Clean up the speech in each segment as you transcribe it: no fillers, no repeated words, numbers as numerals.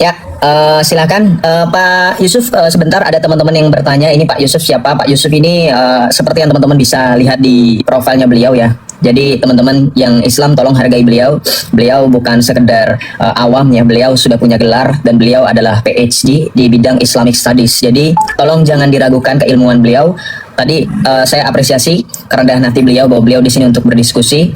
Ya, silakan Pak Yusuf. Sebentar, ada teman-teman yang bertanya. Ini Pak Yusuf siapa? Pak Yusuf ini seperti yang teman-teman bisa lihat di profilnya beliau ya. Jadi teman-teman yang Islam tolong hargai beliau. Beliau bukan sekedar awam ya. Beliau sudah punya gelar dan beliau adalah PhD di bidang Islamic Studies. Jadi tolong jangan diragukan keilmuan beliau. Tadi saya apresiasi kerendahan hati beliau bahwa beliau di sini untuk berdiskusi,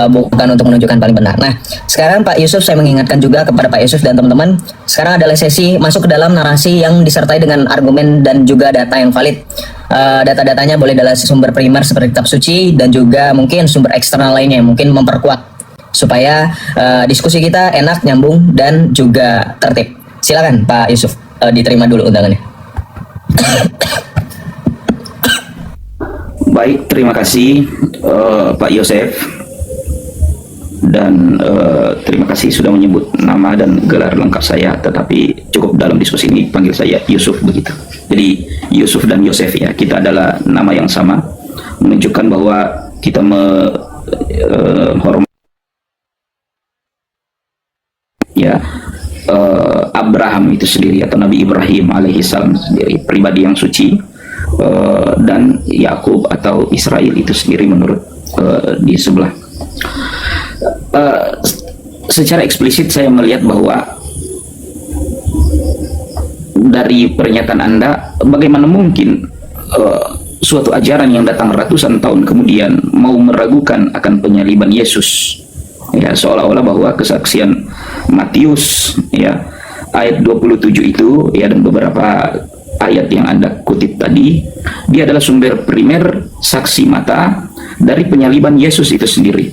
bukan untuk menunjukkan paling benar. Nah, sekarang Pak Yusuf, saya mengingatkan juga kepada Pak Yusuf dan teman-teman, sekarang adalah sesi masuk ke dalam narasi yang disertai dengan argumen dan juga data yang valid. Data-datanya boleh dari sumber primer seperti kitab suci dan juga mungkin sumber eksternal lainnya yang mungkin memperkuat supaya diskusi kita enak, nyambung dan juga tertib. Silakan Pak Yusuf, diterima dulu undangannya. Baik, terima kasih Pak Yosef, dan terima kasih sudah menyebut nama dan gelar lengkap saya, tetapi cukup dalam diskusi ini panggil saya Yusuf begitu. Jadi Yusuf dan Yosef ya, kita adalah nama yang sama, menunjukkan bahwa kita menghormati ya Abraham itu sendiri, atau Nabi Ibrahim alaihissalam sendiri, pribadi yang suci, dan Yakub atau Israel itu sendiri menurut di sebelah. Secara eksplisit saya melihat bahwa dari pernyataan Anda, bagaimana mungkin suatu ajaran yang datang ratusan tahun kemudian mau meragukan akan penyaliban Yesus, ya, seolah-olah bahwa kesaksian Matius ya ayat 27 itu ya, dan beberapa ayat yang Anda kutip tadi, dia adalah sumber primer saksi mata dari penyaliban Yesus itu sendiri.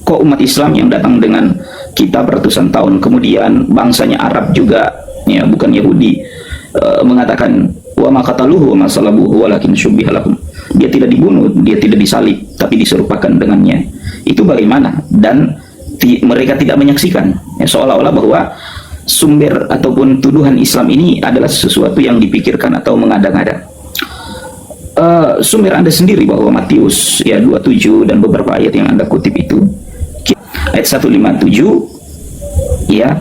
Kok umat Islam yang datang dengan kitab ratusan tahun kemudian, bangsanya Arab juga ya, bukan Yahudi, mengatakan wa ma qataluhu wa ma salabuhu walakin syubbiha lahum. Dia tidak dibunuh, dia tidak disalib, tapi diserupakan dengannya. Itu bagaimana? Dan mereka tidak menyaksikan ya, seolah-olah bahwa sumber ataupun tuduhan Islam ini adalah sesuatu yang dipikirkan atau mengada-ngada. Sumber Anda sendiri bahwa Matius ya 27 dan beberapa ayat yang Anda kutip itu, ayat 157 ya,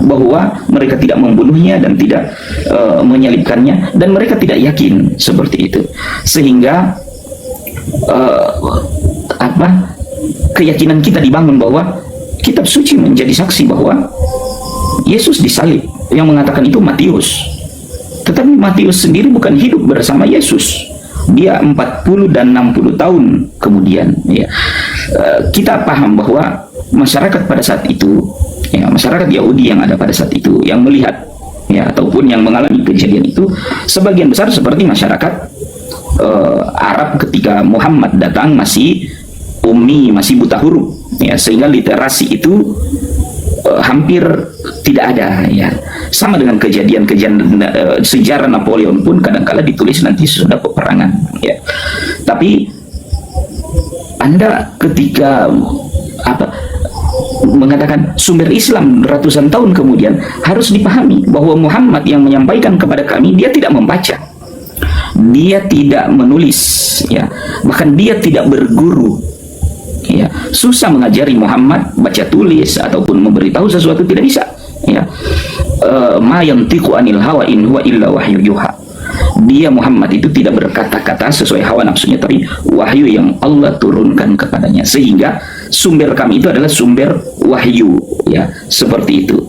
bahwa mereka tidak membunuhnya dan tidak menyalibkannya, dan mereka tidak yakin seperti itu, sehingga keyakinan kita dibangun bahwa kitab suci menjadi saksi bahwa Yesus disalib. Yang mengatakan itu Matius, tetapi Matius sendiri bukan hidup bersama Yesus. Dia 40 dan 60 tahun kemudian ya. Kita paham bahwa masyarakat pada saat itu ya, masyarakat Yahudi yang ada pada saat itu, yang melihat ya, ataupun yang mengalami kejadian itu, sebagian besar seperti masyarakat Arab ketika Muhammad datang masih ummi, masih buta huruf ya, sehingga literasi itu hampir tidak ada ya. Sama dengan kejadian-kejadian sejarah Napoleon pun kadang-kala ditulis nanti sudah peperangan ya. Tapi Anda ketika mengatakan sumber Islam ratusan tahun kemudian, harus dipahami bahwa Muhammad yang menyampaikan kepada kami, dia tidak membaca, dia tidak menulis ya, bahkan dia tidak berguru ya. Susah mengajari Muhammad baca tulis ataupun memberitahu sesuatu, tidak bisa ya. Ma yantiqu anil hawa in huwa illa wahyu yuha. Dia Muhammad itu tidak berkata-kata sesuai hawa nafsunya, tapi wahyu yang Allah turunkan kepadanya, sehingga sumber kami itu adalah sumber wahyu ya, seperti itu.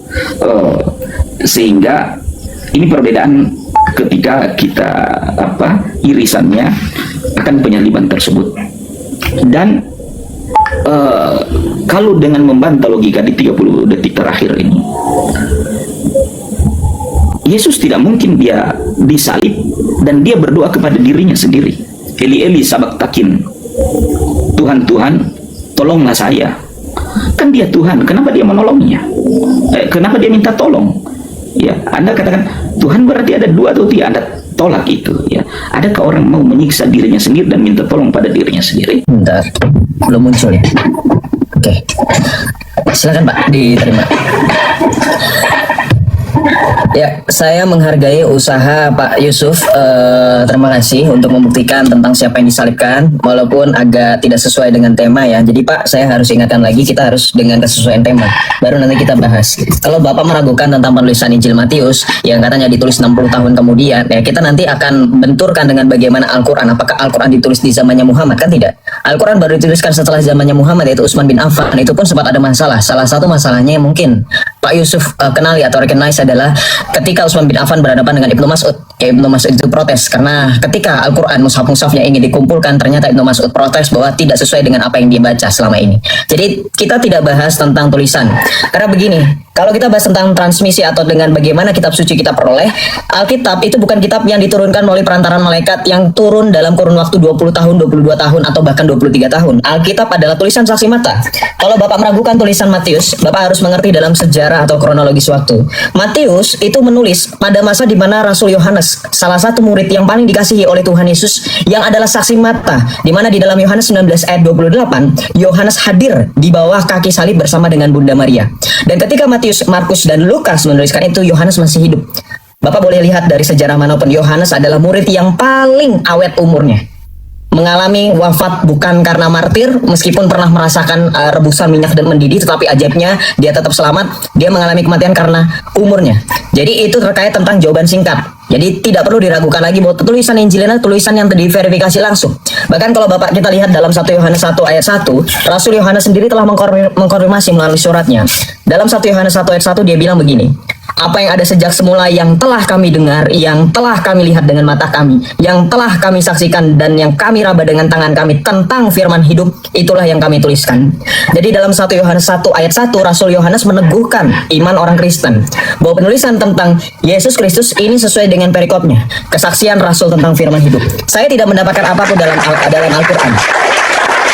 Sehingga ini perbedaan ketika kita irisannya akan penyaliban tersebut. Dan kalau dengan membantah logika di 30 detik terakhir ini, Yesus tidak mungkin dia disalib dan dia berdoa kepada dirinya sendiri, Eli Eli sabaktakin, Tuhan Tuhan tolonglah saya. Kan dia Tuhan, kenapa dia menolongnya? Kenapa dia minta tolong? Ya, Anda katakan Tuhan berarti ada dua atau tiga, Anda tolak itu ya. Adakah orang mau menyiksa dirinya sendiri dan minta tolong pada dirinya sendiri? Bentar, belum muncul ya. Oke, silakan Pak, diterima. Ya, saya menghargai usaha Pak Yusuf. Terima kasih untuk membuktikan tentang siapa yang disalibkan, walaupun agak tidak sesuai dengan tema ya. Jadi Pak, saya harus ingatkan lagi, kita harus dengan kesesuaian tema. Baru nanti kita bahas. Kalau Bapak meragukan tentang penulisan Injil Matius, yang katanya ditulis 60 tahun kemudian, ya kita nanti akan benturkan dengan bagaimana Al-Quran. Apakah Al-Quran ditulis di zamannya Muhammad? Kan tidak. Al-Quran baru dituliskan setelah zamannya Muhammad, yaitu Utsman bin Affan. Itu pun sempat ada masalah. Salah satu masalahnya yang mungkin Pak Yusuf kenali atau recognize adalah ketika Utsman bin Affan berhadapan dengan Ibnu Mas'ud. Ya, Ibnu Mas'ud itu protes karena ketika Al-Quran mushaf-mushafnya ingin dikumpulkan, ternyata Ibnu Mas'ud protes bahwa tidak sesuai dengan apa yang dia baca selama ini. Jadi kita tidak bahas tentang tulisan. Karena begini, kalau kita bahas tentang transmisi atau dengan bagaimana kitab suci kita peroleh, Alkitab itu bukan kitab yang diturunkan melalui perantaran malaikat yang turun dalam kurun waktu 20 tahun, 22 tahun, atau bahkan 23 tahun. Alkitab adalah tulisan saksi mata. Kalau Bapak meragukan tulisan Matius, Bapak harus mengerti dalam sejarah atau kronologis waktu. Matius itu menulis pada masa di mana Rasul Yohanes, salah satu murid yang paling dikasihi oleh Tuhan Yesus, yang adalah saksi mata, di mana di dalam Yohanes 19 ayat 28, Yohanes hadir di bawah kaki salib bersama dengan Bunda Maria. Dan ketika Matius, Markus, dan Lukas menuliskan itu, Yohanes masih hidup. Bapak boleh lihat dari sejarah manapun, Yohanes adalah murid yang paling awet umurnya. Mengalami wafat bukan karena martir, meskipun pernah merasakan rebusan minyak dan mendidih, tetapi ajaibnya dia tetap selamat. Dia mengalami kematian karena umurnya. Jadi itu terkait tentang jawaban singkat. Jadi tidak perlu diragukan lagi bahwa tulisan Injil adalah tulisan yang diverifikasi langsung. Bahkan kalau Bapak kita lihat dalam 1 Yohanes 1 ayat 1, Rasul Yohanes sendiri telah mengkonfirmasi melalui suratnya. Dalam 1 Yohanes 1 ayat 1 dia bilang begini, apa yang ada sejak semula yang telah kami dengar, yang telah kami lihat dengan mata kami, yang telah kami saksikan dan yang kami raba dengan tangan kami tentang firman hidup, itulah yang kami tuliskan. Jadi dalam 1 Yohanes 1 ayat 1, Rasul Yohanes meneguhkan iman orang Kristen bahwa penulisan tentang Yesus Kristus ini sesuai dengan perikopnya, kesaksian Rasul tentang firman hidup. Saya tidak mendapatkan apapun dalam Al-Quran.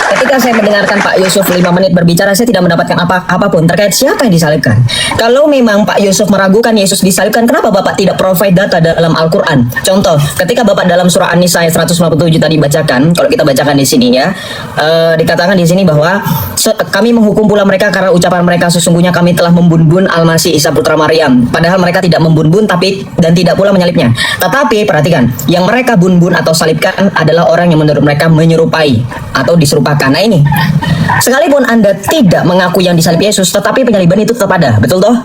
Ketika saya mendengarkan Pak Yusuf 5 menit berbicara, saya tidak mendapatkan apapun terkait siapa yang disalibkan. Kalau memang Pak Yusuf meragukan Yesus disalibkan, kenapa Bapak tidak provide data dalam Al-Quran? Contoh, ketika Bapak dalam surah An-Nisa ayat 157 tadi bacakan, kalau kita bacakan di sini ya, dikatakan di sini bahwa kami menghukum pula mereka karena ucapan mereka, sesungguhnya kami telah membun-bun Al-Masih Isa putra Maryam. Padahal mereka tidak membun-bun dan tidak pula menyalibnya. Tetapi perhatikan, yang mereka bun-bun atau salibkan adalah orang yang menurut mereka menyerupai atau diserupakan. Nah ini, sekalipun Anda tidak mengaku yang disalib Yesus, tetapi penyaliban itu tetap ada, betul toh?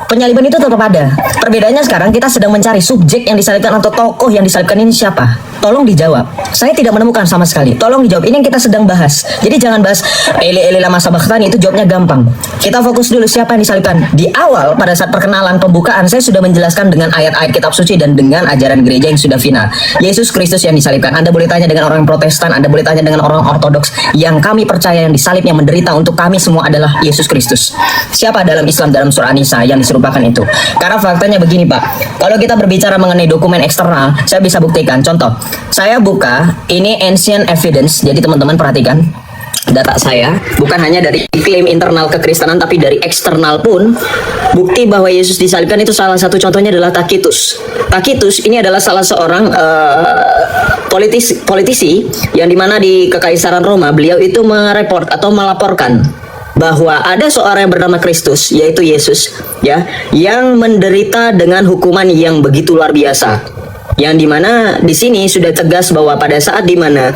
Penyaliban itu tetap ada. Perbedaannya sekarang kita sedang mencari subjek yang disalibkan atau tokoh yang disalibkan ini siapa. Tolong dijawab. Saya tidak menemukan sama sekali. Tolong dijawab. Ini yang kita sedang bahas. Jadi jangan bahas Eli lama sabachthani, itu jawabnya gampang. Kita fokus dulu siapa yang disalibkan. Di awal pada saat perkenalan pembukaan saya sudah menjelaskan dengan ayat-ayat kitab suci dan dengan ajaran gereja yang sudah final. Yesus Kristus yang disalibkan. Anda boleh tanya dengan orang Protestan, Anda boleh tanya dengan orang Ortodoks. Yang kami percaya yang disalib, yang menderita untuk kami semua adalah Yesus Kristus. Siapa dalam Islam dalam surah An-Nisa yang diserupakan itu? Karena faktanya begini Pak, kalau kita berbicara mengenai dokumen eksternal, saya bisa buktikan. Contoh, saya buka ini ancient evidence. Jadi teman-teman perhatikan data saya, bukan hanya dari klaim internal kekristenan tapi dari eksternal pun. Bukti bahwa Yesus disalibkan itu salah satu contohnya adalah Tacitus. Tacitus ini adalah salah seorang politisi yang dimana di Kekaisaran Roma beliau itu mereport atau melaporkan bahwa ada seorang yang bernama Kristus, yaitu Yesus, ya, yang menderita dengan hukuman yang begitu luar biasa. Yang dimana di sini sudah tegas bahwa pada saat dimana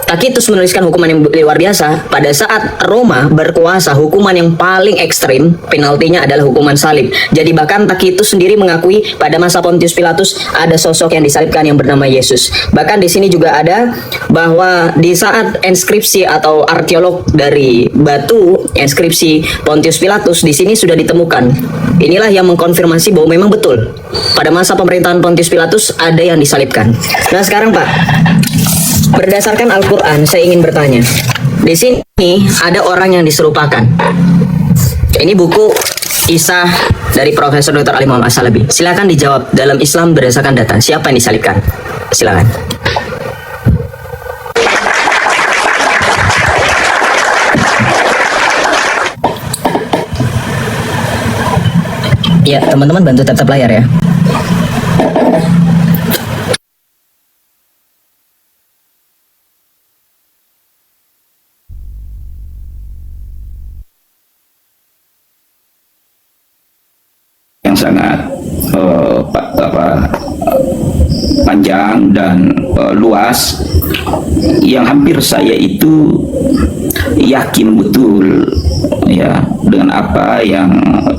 Tacitus menuliskan hukuman yang luar biasa, pada saat Roma berkuasa, hukuman yang paling ekstrim, penaltinya adalah hukuman salib. Jadi bahkan Tacitus sendiri mengakui pada masa Pontius Pilatus ada sosok yang disalibkan yang bernama Yesus. Bahkan di sini juga ada bahwa di saat inskripsi atau arkeolog dari batu inskripsi Pontius Pilatus di sini sudah ditemukan. Inilah yang mengkonfirmasi bahwa memang betul pada masa pemerintahan Pontius Pilatus ada yang disalibkan. Nah sekarang Pak, berdasarkan Al-Quran, saya ingin bertanya. Di sini ada orang yang diserupakan. Ini buku Isah dari Profesor Dr. Ali Muhammad As-Salabi. Silakan dijawab dalam Islam berdasarkan data. Siapa yang disalibkan? Silakan. Ya, teman-teman bantu tetap layar ya. Yang sangat panjang dan luas, yang hampir saya itu yakin betul ya dengan apa yang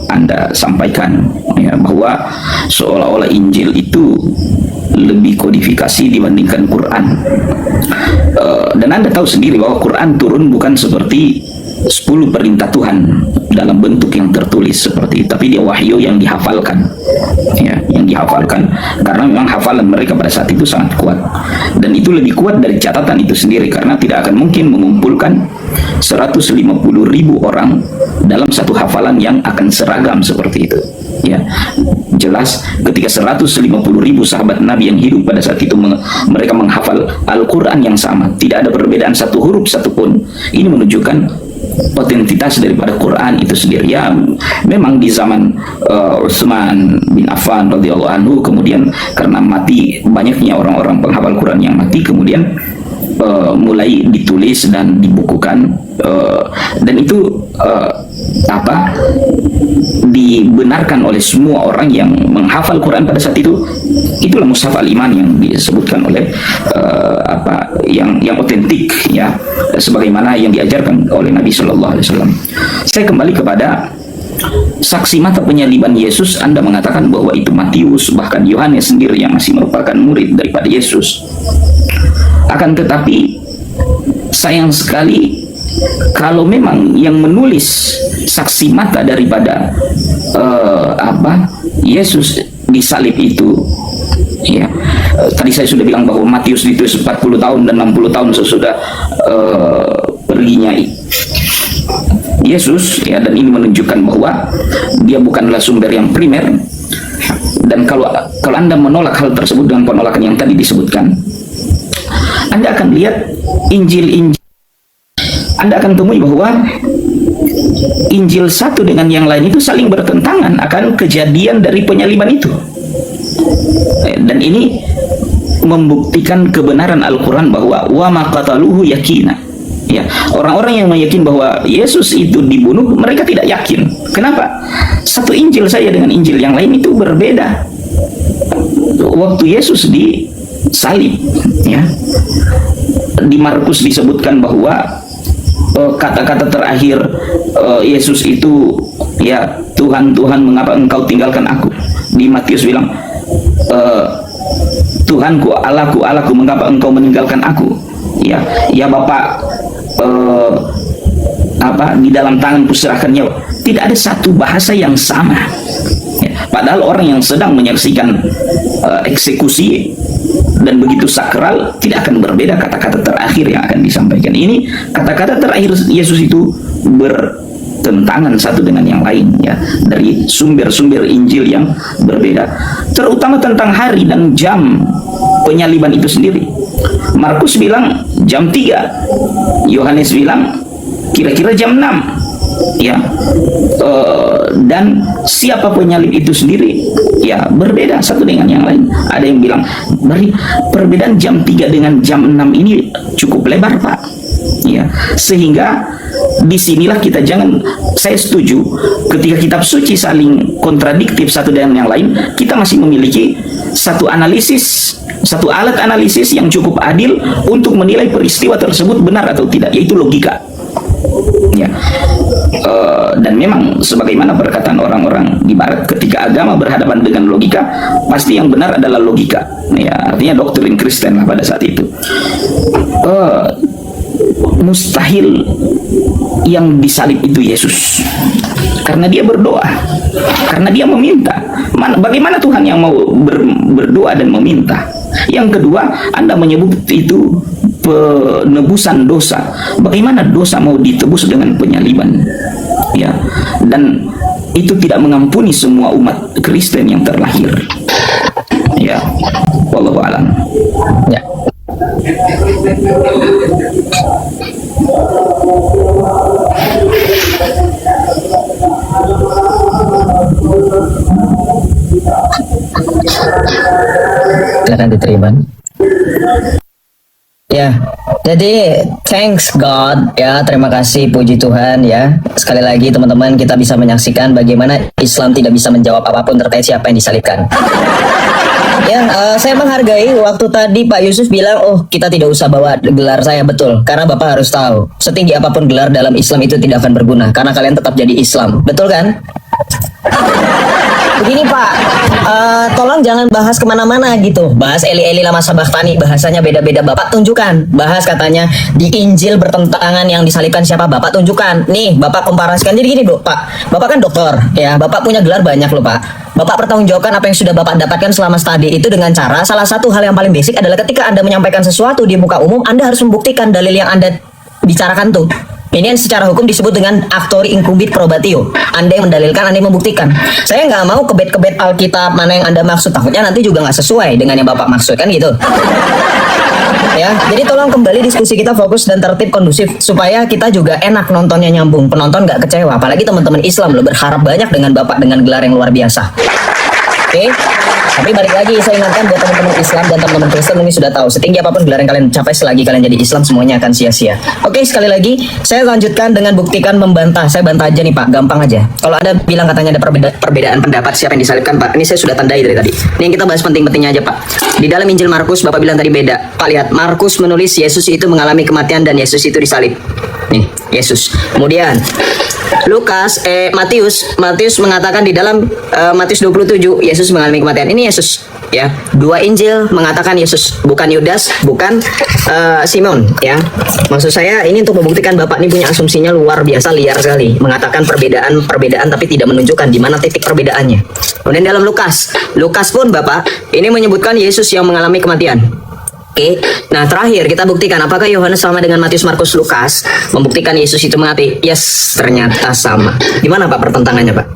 Anda sampaikan, ya, bahwa seolah-olah Injil itu lebih kodifikasi dibandingkan Quran. Dan Anda tahu sendiri bahwa Quran turun bukan seperti 10 perintah Tuhan dalam bentuk yang tertulis seperti itu, tapi dia wahyu yang dihafalkan, ya, yang dihafalkan, karena memang hafalan mereka pada saat itu sangat kuat, dan itu lebih kuat dari catatan itu sendiri, karena tidak akan mungkin mengumpulkan 150.000 orang dalam satu hafalan yang akan seragam seperti itu, ya. Jelas ketika 150.000 sahabat Nabi yang hidup pada saat itu mereka menghafal Al-Quran yang sama, tidak ada perbedaan satu huruf satupun. Ini menunjukkan otentitas daripada Quran itu sendiri. Ya, memang di zaman Utsman bin Affan radhiyallahu anhu, kemudian karena mati banyaknya orang-orang penghafal Quran yang mati, kemudian mulai ditulis dan dibukukan, dan itu dibenarkan oleh semua orang yang menghafal Quran pada saat itu. Itulah mushaf al-iman yang disebutkan oleh yang otentik, ya, sebagaimana yang diajarkan oleh Nabi Shallallahu Alaihi Wasallam. Saya kembali kepada saksi mata penyaliban Yesus. Anda mengatakan bahwa itu Matius, bahkan Yohanes sendiri yang masih merupakan murid daripada Yesus. Akan tetapi sayang sekali kalau memang yang menulis saksi mata daripada Yesus disalib itu, ya, tadi saya sudah bilang bahwa Matius ditulis 40 tahun dan 60 tahun sesudah perginya Yesus, ya, dan ini menunjukkan bahwa dia bukanlah sumber yang primer. Dan kalau Anda menolak hal tersebut dengan penolakan yang tadi disebutkan, Anda akan lihat Injil-Injil, Anda akan temui bahwa Injil satu dengan yang lain itu saling bertentangan akan kejadian dari penyaliban itu. Dan ini membuktikan kebenaran Al-Quran bahwa wa ma qataluhu yakina. Ya, orang-orang yang meyakin bahwa Yesus itu dibunuh, mereka tidak yakin. Kenapa? Satu Injil saya dengan Injil yang lain itu berbeda. Waktu Yesus disalib, ya, di Markus disebutkan bahwa kata-kata terakhir Yesus itu, ya, Tuhan, Tuhan, mengapa engkau tinggalkan aku? Di Matius bilang, Tuhanku, Allahku, Allahku, mengapa engkau meninggalkan aku? Ya, ya Bapa, di dalam tanganku serahkan nyawa. Tidak ada satu bahasa yang sama, ya, padahal orang yang sedang menyaksikan eksekusi dan begitu sakral, tidak akan berbeda kata-kata terakhir yang akan disampaikan. Ini kata-kata terakhir Yesus itu bertentangan satu dengan yang lain, ya, dari sumber-sumber Injil yang berbeda, terutama tentang hari dan jam penyaliban itu sendiri. Markus bilang jam 3, Yohanes bilang kira-kira jam 6, ya, dan siapa penyalib itu sendiri, ya, berbeda satu dengan yang lain. Ada yang bilang perbedaan jam 3 dengan jam 6 ini cukup lebar, Pak, ya, sehingga disinilah kita saya setuju ketika kitab suci saling kontradiktif satu dengan yang lain, kita masih memiliki satu alat analisis yang cukup adil untuk menilai peristiwa tersebut benar atau tidak, yaitu logika, ya. Dan memang sebagaimana perkataan orang-orang di Barat, ketika agama berhadapan dengan logika, pasti yang benar adalah logika, ya, artinya doktrin Kristen lah pada saat itu. Mustahil yang disalib itu Yesus, karena dia berdoa, karena dia meminta. Bagaimana Tuhan yang mau berdoa dan meminta? Yang kedua, Anda menyebut itu penebusan dosa. Bagaimana dosa mau ditebus dengan penyaliban? Ya, dan itu tidak mengampuni semua umat Kristen yang terlahir. Ya, wallahu a'lam. Ya. Silakan diterima. Ya, jadi thanks God ya, terima kasih puji Tuhan ya. Sekali lagi teman-teman kita bisa menyaksikan bagaimana Islam tidak bisa menjawab apapun terkait siapa yang disalibkan. Ya, saya menghargai waktu tadi Pak Yusuf bilang, oh kita tidak usah bawa gelar saya, betul. Karena Bapak harus tahu, setinggi apapun gelar dalam Islam itu tidak akan berguna, karena kalian tetap jadi Islam, betul kan? Begini Pak, tolong jangan bahas kemana-mana gitu. Bahas Eli lama sabachtani, bahasanya beda-beda. Bapak tunjukkan. Bahas katanya di Injil bertentangan yang disalibkan siapa, Bapak tunjukkan. Nih, Bapak komparasikan. Jadi gini Pak, Bapak kan dokter ya, Bapak punya gelar banyak loh Pak. Bapak pertanggungjawabkan apa yang sudah Bapak dapatkan selama studi itu dengan cara, salah satu hal yang paling basic adalah ketika Anda menyampaikan sesuatu di muka umum, Anda harus membuktikan dalil yang Anda bicarakan tuh. Ini yang secara hukum disebut dengan actori incubit probatio. Anda yang mendalilkan, Anda yang membuktikan. Saya nggak mau kebet-kebet Alkitab mana yang Anda maksud. Takutnya nanti juga nggak sesuai dengan yang Bapak maksud, kan gitu. Ya, jadi tolong kembali diskusi kita fokus dan tertib kondusif supaya kita juga enak nontonnya, nyambung. Penonton nggak kecewa. Apalagi teman-teman Islam lo berharap banyak dengan Bapak dengan gelar yang luar biasa. Oke, tapi balik lagi saya ingatkan buat teman-teman Islam dan teman-teman Kristen ini sudah tahu setinggi apapun gelar yang kalian capai selagi kalian jadi Islam semuanya akan sia-sia. Oke, sekali lagi saya lanjutkan dengan buktikan membantah. Saya bantah aja nih Pak, gampang aja. Kalau ada bilang katanya ada perbedaan pendapat siapa yang disalibkan Pak, ini saya sudah tandai dari tadi. Ini yang kita bahas penting-pentingnya aja Pak. Di dalam Injil Markus Bapak bilang tadi beda. Pak lihat, Markus menulis Yesus itu mengalami kematian dan Yesus itu disalib. Nih, Yesus. Kemudian Matius mengatakan di dalam Matius 27 Yesus mengalami kematian. Ini Yesus ya. Dua Injil mengatakan Yesus, bukan Yudas, bukan Simon ya. Maksud saya ini untuk membuktikan Bapak ini punya asumsinya luar biasa liar sekali, mengatakan perbedaan tapi tidak menunjukkan di mana titik perbedaannya. Kemudian dalam Lukas pun Bapak ini menyebutkan Yesus yang mengalami kematian. Oke, nah terakhir kita buktikan apakah Yohanes sama dengan Matius, Markus, Lukas membuktikan Yesus itu mati. Yes, ternyata sama. Gimana Pak pertentangannya Pak?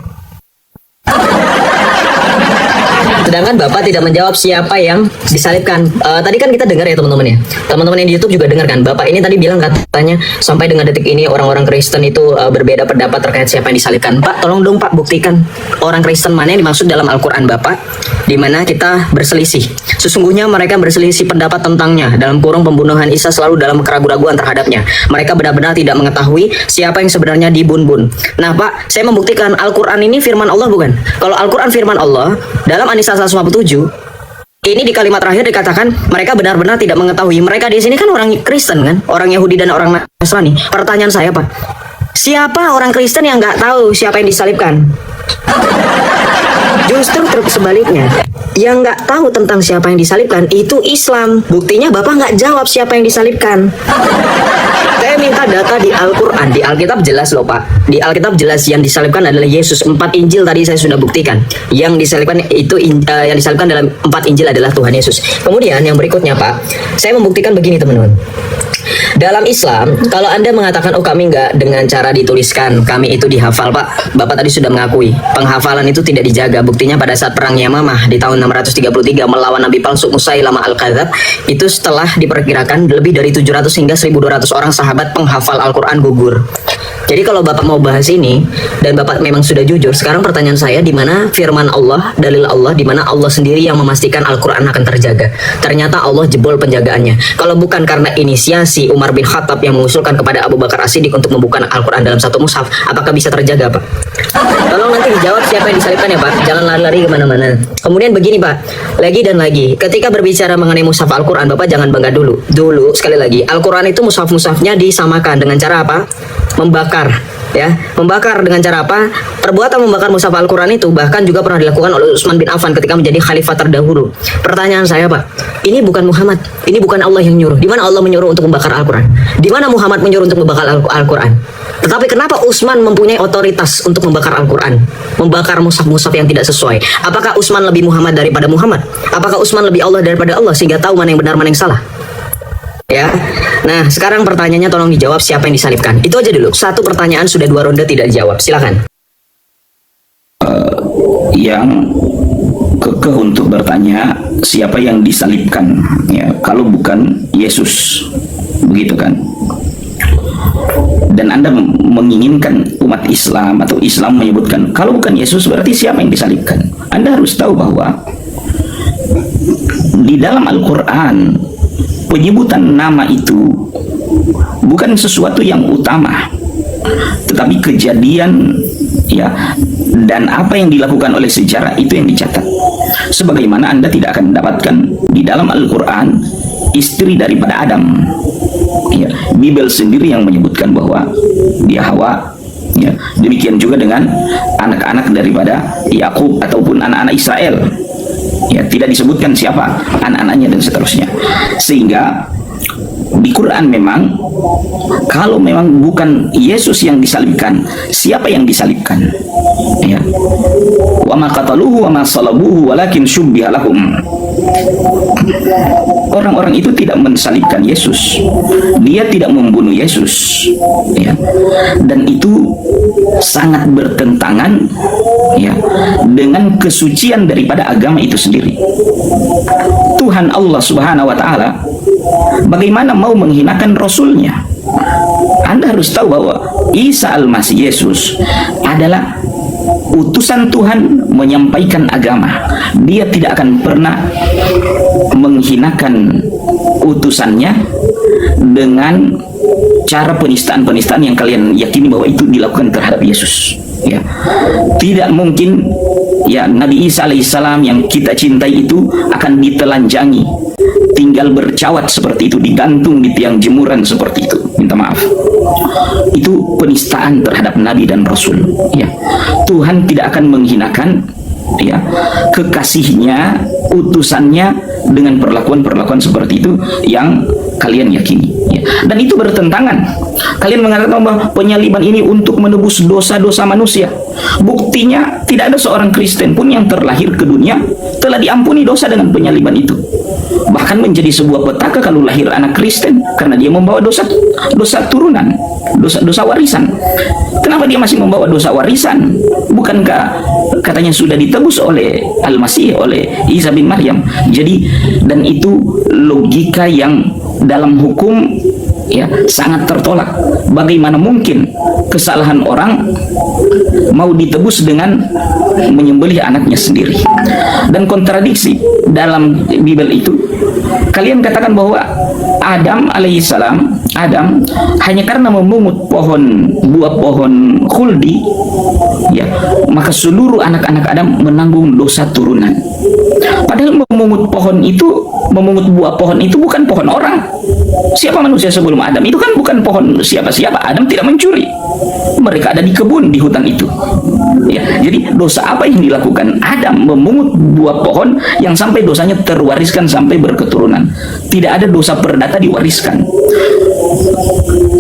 Sedangkan Bapak tidak menjawab siapa yang disalibkan. Tadi kan kita dengar ya teman-teman ya. Teman-teman yang di YouTube juga dengar kan. Bapak ini tadi bilang katanya sampai dengan detik ini orang-orang Kristen itu berbeda pendapat terkait siapa yang disalibkan. Pak, tolong dong Pak buktikan orang Kristen mana yang dimaksud dalam Al-Quran Bapak, di mana kita berselisih. Sesungguhnya mereka berselisih pendapat tentangnya. Dalam kurung pembunuhan Isa selalu dalam keraguan-raguan terhadapnya. Mereka benar-benar tidak mengetahui siapa yang sebenarnya dibun-bun. Nah Pak, saya membuktikan Al-Quran ini firman Allah bukan? Kalau Al-Quran firman Allah, dalam An-Nisa 157 ini di kalimat terakhir dikatakan mereka benar-benar tidak mengetahui. Mereka di sini kan orang Kristen kan, orang Yahudi dan orang Nasrani. Pertanyaan saya Pak, siapa orang Kristen yang nggak tahu siapa yang disalibkan? Justru sebaliknya, yang nggak tahu tentang siapa yang disalibkan itu Islam. Buktinya Bapak nggak jawab siapa yang disalibkan. Saya minta data di Al-Quran, di Alkitab jelas loh Pak. Di Alkitab jelas yang disalibkan adalah Yesus. 4 Injil tadi saya sudah buktikan. Yang disalibkan itu yang disalibkan dalam 4 Injil adalah Tuhan Yesus. Kemudian yang berikutnya Pak, saya membuktikan begini teman-teman. Dalam Islam, kalau Anda mengatakan, oh kami nggak dengan cara dituliskan, kami itu dihafal Pak. Bapak tadi sudah mengakui, penghafalan itu tidak dijaga. Buktinya pada saat perang Yamamah di tahun 633 melawan Nabi palsu Musailamah Al-Kadzab, itu setelah diperkirakan lebih dari 700 hingga 1200 orang sahabat penghafal Al-Quran gugur. Jadi kalau Bapak mau bahas ini, dan Bapak memang sudah jujur, sekarang pertanyaan saya, di mana firman Allah, dalil Allah, di mana Allah sendiri yang memastikan Al-Quran akan terjaga. Ternyata Allah jebol penjagaannya. Kalau bukan karena inisiasi Umar bin Khattab yang mengusulkan kepada Abu Bakar As-Siddiq untuk membuka Al-Quran dalam satu mushaf, apakah bisa terjaga Pak? Tolong nanti dijawab siapa yang disalibkan ya Pak. Jangan lari-lari kemana-mana. Kemudian begini Pak, lagi dan lagi, ketika berbicara mengenai mushaf Al-Quran, Bapak jangan bangga dulu. Dulu, sekali lagi, Al-Quran itu mushaf-mushafnya disamakan dengan cara apa? Membakar. Ya, membakar dengan cara apa? Perbuatan membakar mushaf Al-Quran itu bahkan juga pernah dilakukan oleh Utsman bin Affan ketika menjadi khalifah terdahulu. Pertanyaan saya Pak, ini bukan Muhammad, ini bukan Allah yang nyuruh. Di mana Allah menyuruh untuk membakar Al-Quran? Di mana Muhammad menyuruh untuk membakar Al-Quran? Tetapi kenapa Utsman mempunyai otoritas untuk membakar Al-Quran? Membakar mushaf-mushaf yang tidak sesuai. Apakah Utsman lebih Muhammad daripada Muhammad? Apakah Utsman lebih Allah daripada Allah sehingga tahu mana yang benar mana yang salah? Ya, nah sekarang pertanyaannya tolong dijawab siapa yang disalibkan. Itu aja dulu. Satu pertanyaan sudah 2 ronde tidak dijawab. Silakan. Yang kekeh untuk bertanya siapa yang disalibkan, ya kalau bukan Yesus, begitu kan? Dan Anda menginginkan umat Islam atau Islam menyebutkan kalau bukan Yesus berarti siapa yang disalibkan? Anda harus tahu bahwa di dalam Al-Quran penyebutan nama itu bukan sesuatu yang utama, tetapi kejadian ya dan apa yang dilakukan oleh sejarah itu yang dicatat. Sebagaimana Anda tidak akan mendapatkan di dalam Al-Quran istri daripada Adam. Ya, Bibel sendiri yang menyebutkan bahwa dia Hawa. Ya, demikian juga dengan anak-anak daripada Yakub ataupun anak-anak Israel. Ya, tidak disebutkan siapa anak-anaknya dan seterusnya. Sehingga di Quran memang kalau memang bukan Yesus yang disalibkan, siapa yang disalibkan? Ya. Wa ma qataluhu wa ma salabuhu walakin syubbiha lahum. Orang-orang itu tidak mensalibkan Yesus. Dia tidak membunuh Yesus. Ya. Dan itu sangat bertentangan ya dengan kesucian daripada agama itu sendiri. Tuhan Allah Subhanahu wa taala bagaimana mau menghinakan Rasulnya? Anda harus tahu bahwa Isa Al-Masih Yesus adalah utusan Tuhan menyampaikan agama. Dia tidak akan pernah menghinakan utusannya dengan cara penistaan-penistaan yang kalian yakini bahwa itu dilakukan terhadap Yesus. Ya, tidak mungkin ya Nabi Isa alaihissalam yang kita cintai itu akan ditelanjangi, tinggal bercawat seperti itu, digantung di tiang jemuran seperti itu. Minta maaf. Itu penistaan terhadap Nabi dan Rasul. Ya, Tuhan tidak akan menghinakan ya kekasihnya, utusannya dengan perlakuan-perlakuan seperti itu yang kalian yakini. Ya. Dan itu bertentangan. Kalian mengatakan bahwa penyaliban ini untuk menebus dosa-dosa manusia. Buktinya tidak ada seorang Kristen pun yang terlahir ke dunia telah diampuni dosa dengan penyaliban itu. Bahkan menjadi sebuah petaka kalau lahir anak Kristen karena dia membawa dosa turunan, dosa warisan. Kenapa dia masih membawa dosa warisan? Bukankah katanya sudah ditebus oleh Al-Masih, oleh Isa bin Maryam? Jadi dan itu logika yang dalam hukum ya sangat tertolak. Bagaimana mungkin kesalahan orang mau ditebus dengan menyembelih anaknya sendiri? Dan kontradiksi dalam Bible itu, kalian katakan bahwa Adam alaihissalam, Adam hanya karena memungut buah pohon khuldi, ya maka seluruh anak-anak Adam menanggung dosa turunan. Padahal memungut buah pohon itu bukan pohon orang. Siapa manusia sebelum Adam? Itu kan bukan pohon siapa-siapa. Adam tidak mencuri. Mereka ada di kebun, di hutan itu. Ya, jadi dosa apa yang dilakukan Adam? Memungut buah pohon yang sampai dosanya terwariskan sampai berketurunan. Tidak ada dosa perdata diwariskan.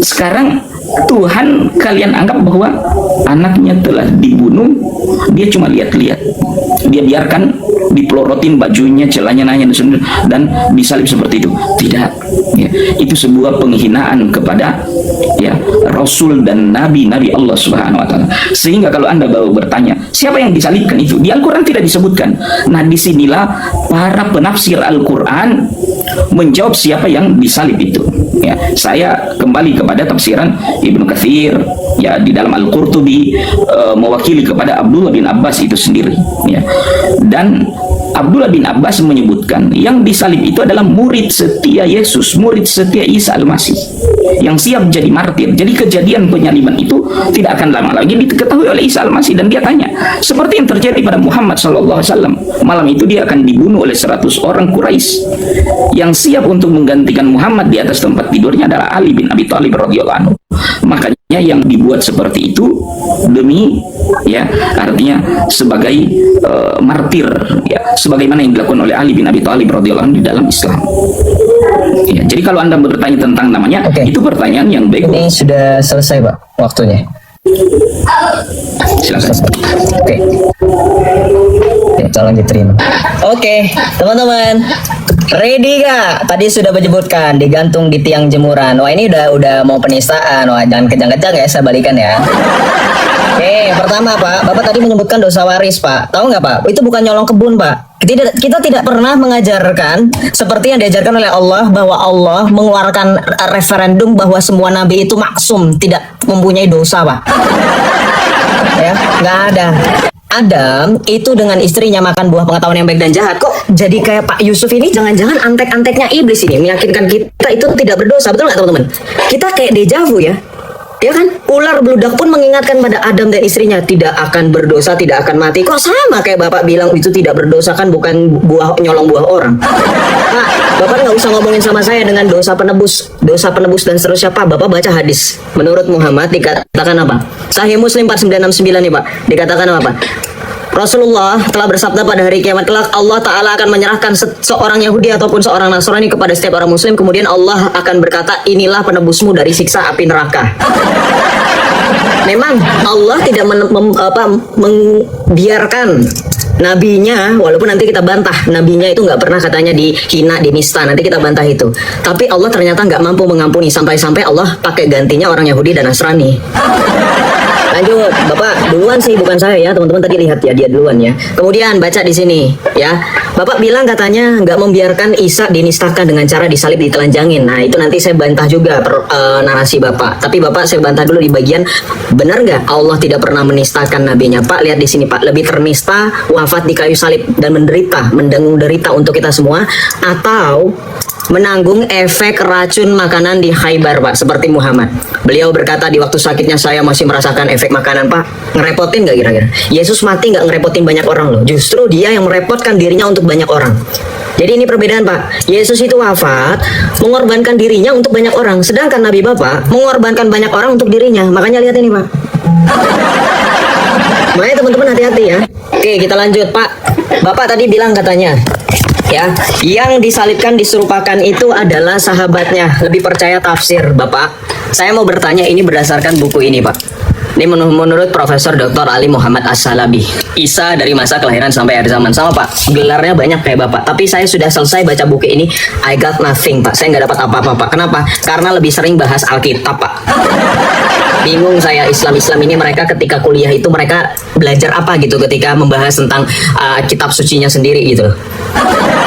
Sekarang Tuhan kalian anggap bahwa anaknya telah dibunuh, dia cuma lihat-lihat. Dia biarkan dipelorotin bajunya, celananya dan disalib seperti itu. Tidak. Ya, itu sebuah penghinaan kepada ya Rasul dan Nabi Allah Subhanahu wa taala. Sehingga kalau Anda baru bertanya, siapa yang disalibkan itu? Di Al-Qur'an tidak disebutkan. Nah, disinilah para penafsir Al-Qur'an menjawab siapa yang disalib itu. Ya, saya kembali kepada tafsiran Ibnu Katsir ya di dalam Al-Qurtubi mewakili kepada Abdullah bin Abbas itu sendiri ya. Dan Abdullah bin Abbas menyebutkan yang disalib itu adalah murid setia Yesus, murid setia Isa Al-Masih yang siap jadi martir. Jadi kejadian penyaliban itu tidak akan lama lagi diketahui oleh Isa Al-Masih, dan dia tanya seperti yang terjadi pada Muhammad SAW. Malam itu dia akan dibunuh oleh 100 orang Quraisy. Yang siap untuk menggantikan Muhammad di atas tempat tidurnya adalah Ali bin Abi Thalib radhiyallahu anhu. Makanya yang dibuat seperti itu demi ya artinya sebagai martir ya, sebagaimana yang dilakukan oleh Ali bin Abi Thalib radhiyallahu anhu di dalam Islam. Ya, jadi kalau Anda bertanya tentang namanya, itu pertanyaan yang baik. Ini sudah selesai, Pak, waktunya. Silakan. Oke. Oke, tolong diterima. Oke, teman-teman. Ready gak? Tadi sudah menyebutkan digantung di tiang jemuran. Wah, ini udah mau penistaan. Wah, jangan kejang-kejang ya, saya balikan ya. Oke, pertama Pak, Bapak tadi menyebutkan dosa waris, Pak. Tahu nggak Pak? Itu bukan nyolong kebun, Pak. Kita tidak pernah mengajarkan seperti yang diajarkan oleh Allah bahwa Allah mengeluarkan referendum bahwa semua nabi itu maksum, tidak mempunyai dosa, Pak. Ya, nggak ada. Adam itu dengan istrinya makan buah pengetahuan yang baik dan jahat. Kok jadi kayak Pak Yusuf ini jangan-jangan antek-anteknya iblis ini meyakinkan kita itu tidak berdosa. Betul nggak teman-teman? Kita kayak dejavu ya. Ya kan? Ular beludak pun mengingatkan pada Adam dan istrinya tidak akan berdosa, tidak akan mati. Kok sama kayak Bapak bilang itu tidak berdosa kan bukan buah nyolong buah orang. Nah, Bapak nggak usah ngomongin sama saya dengan dosa penebus dan seterusnya Pak. Bapak baca hadis. Menurut Muhammad dikatakan apa? Sahih Muslim 4969 nih Pak. Dikatakan apa? Rasulullah telah bersabda pada hari kiamat kelak Allah Ta'ala akan menyerahkan seorang Yahudi ataupun seorang Nasrani kepada setiap orang Muslim. Kemudian Allah akan berkata, inilah penebusmu dari siksa api neraka. Memang Allah tidak membiarkan nabinya, walaupun nanti kita bantah nabinya itu nggak pernah katanya dihina, dinista, nanti kita bantah itu. Tapi Allah ternyata nggak mampu mengampuni sampai-sampai Allah pakai gantinya orang Yahudi dan Nasrani. Lanjut, Bapak duluan sih, bukan saya ya, teman-teman tadi lihat ya dia duluan ya. Kemudian baca di sini ya, Bapak bilang katanya nggak membiarkan Isa dinistakan dengan cara disalib ditelanjangin. Nah itu nanti saya bantah juga narasi Bapak. Tapi Bapak saya bantah dulu di bagian benar nggak Allah tidak pernah menistakan nabinya Pak. Lihat di sini Pak, lebih ternista wafat di kayu salib dan menanggung derita untuk kita semua atau menanggung efek racun makanan di Khaybar Pak, seperti Muhammad. Beliau berkata di waktu sakitnya saya masih merasakan efek makanan Pak. Ngerepotin gak kira-kira? Yesus mati gak ngerepotin banyak orang loh. Justru dia yang merepotkan dirinya untuk banyak orang. Jadi ini perbedaan Pak. Yesus itu wafat mengorbankan dirinya untuk banyak orang. Sedangkan Nabi Bapak mengorbankan banyak orang untuk dirinya. Makanya lihat ini Pak. Makanya teman-teman hati-hati ya. Oke kita lanjut Pak. Bapak tadi bilang katanya ya, yang disalibkan diserupakan itu adalah sahabatnya. Lebih percaya tafsir Bapak. Saya mau bertanya ini berdasarkan buku ini Pak. Ini menurut Profesor Dr. Ali Muhammad As-Salabi. Isa dari masa kelahiran sampai akhir zaman. Sama Pak, gelarnya banyak kayak Bapak. Tapi saya sudah selesai baca buku ini, I got nothing Pak. Saya nggak dapat apa-apa Pak. Kenapa? Karena lebih sering bahas Alkitab Pak. Bingung saya, Islam ini mereka ketika kuliah itu mereka belajar apa gitu ketika membahas tentang kitab sucinya sendiri gitu.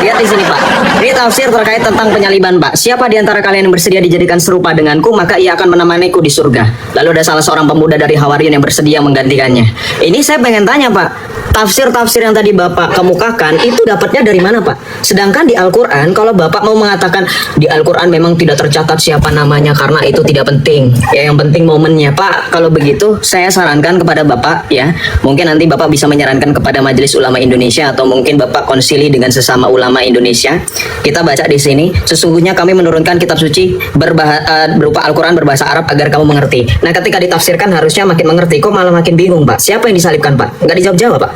Lihat di sini Pak. Ini tafsir terkait tentang penyaliban Pak. Siapa di antara kalian yang bersedia dijadikan serupa denganku, maka ia akan menemaniku di surga. Lalu ada salah seorang pemuda dari Hawariyun yang bersedia menggantikannya. Ini saya pengen tanya Pak, tafsir-tafsir yang tadi Bapak kemukakan itu dapatnya dari mana Pak? Sedangkan di Al-Quran, kalau Bapak mau mengatakan di Al-Quran memang tidak tercatat siapa namanya karena itu tidak penting. Ya yang penting momennya Pak. Kalau begitu saya sarankan kepada Bapak ya, mungkin nanti Bapak bisa menyarankan kepada Majelis Ulama Indonesia atau mungkin Bapak konsili dengan sesama ulama Indonesia. Kita baca di sini, sesungguhnya kami menurunkan kitab suci berupa Al-Quran berbahasa Arab agar kamu mengerti. Nah ketika ditafsirkan harusnya makin mengerti, kok malah makin bingung Pak. Siapa yang disalibkan Pak? Nggak dijawab-jawab Pak.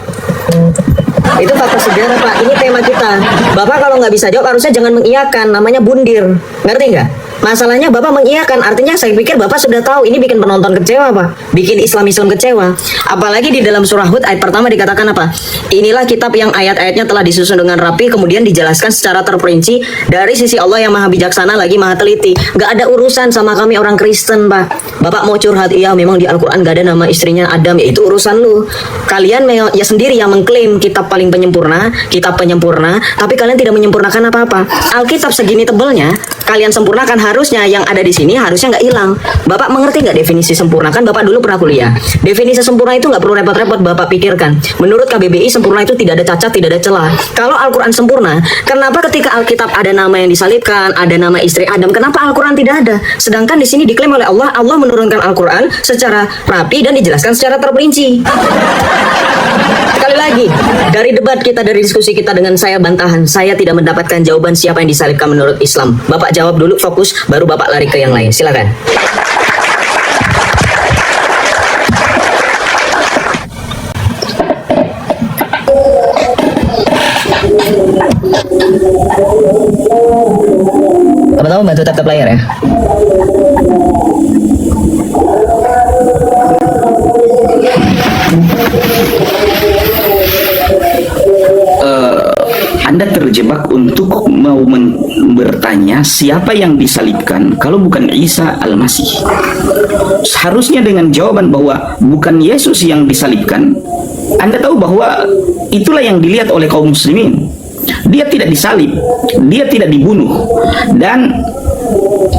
Itu fakta sejarah Pak, ini tema kita. Bapak kalau nggak bisa jawab harusnya jangan mengiyakan, namanya bundir. Ngerti nggak? Masalahnya Bapak mengiyakan, artinya saya pikir Bapak sudah tahu. Ini bikin penonton kecewa Pak, bikin Islam kecewa. Apalagi di dalam surah Hud ayat pertama dikatakan apa? Inilah kitab yang ayat-ayatnya telah disusun dengan rapi, kemudian dijelaskan secara terperinci dari sisi Allah yang maha bijaksana lagi maha teliti. Gak ada urusan sama kami orang Kristen Pak. Bapak mau curhat, iya memang di Al-Quran gak ada nama istrinya Adam, ya itu urusan lu. Kalian ya sendiri yang mengklaim kitab paling penyempurna, kitab penyempurna, tapi kalian tidak menyempurnakan apa-apa. Alkitab segini tebelnya kalian sempurnakan, harusnya yang ada di sini harusnya nggak hilang. Bapak mengerti nggak definisi sempurna? Kan Bapak dulu pernah kuliah. Definisi sempurna itu nggak perlu repot-repot Bapak pikirkan. Menurut KBBI sempurna itu tidak ada cacat, tidak ada celah. Kalau Al-Quran sempurna, kenapa ketika Alkitab ada nama yang disalibkan, ada nama istri Adam, kenapa Al-Quran tidak ada? Sedangkan di sini diklaim oleh Allah, Allah menurunkan Al-Quran secara rapi dan dijelaskan secara terperinci. Sekali lagi, dari debat kita, dari diskusi kita dengan saya bantahan, saya tidak mendapatkan jawaban siapa yang disalibkan menurut Islam. Bapak jawab dulu fokus, baru Bapak lari ke yang lain. Silakan. Teman-teman bantu tap layar ya. Anda terjebak untuk mau bertanya siapa yang disalibkan kalau bukan Isa Al-Masih. Seharusnya dengan jawaban bahwa bukan Yesus yang disalibkan, Anda tahu bahwa itulah yang dilihat oleh kaum muslimin. Dia tidak disalib, dia tidak dibunuh. Dan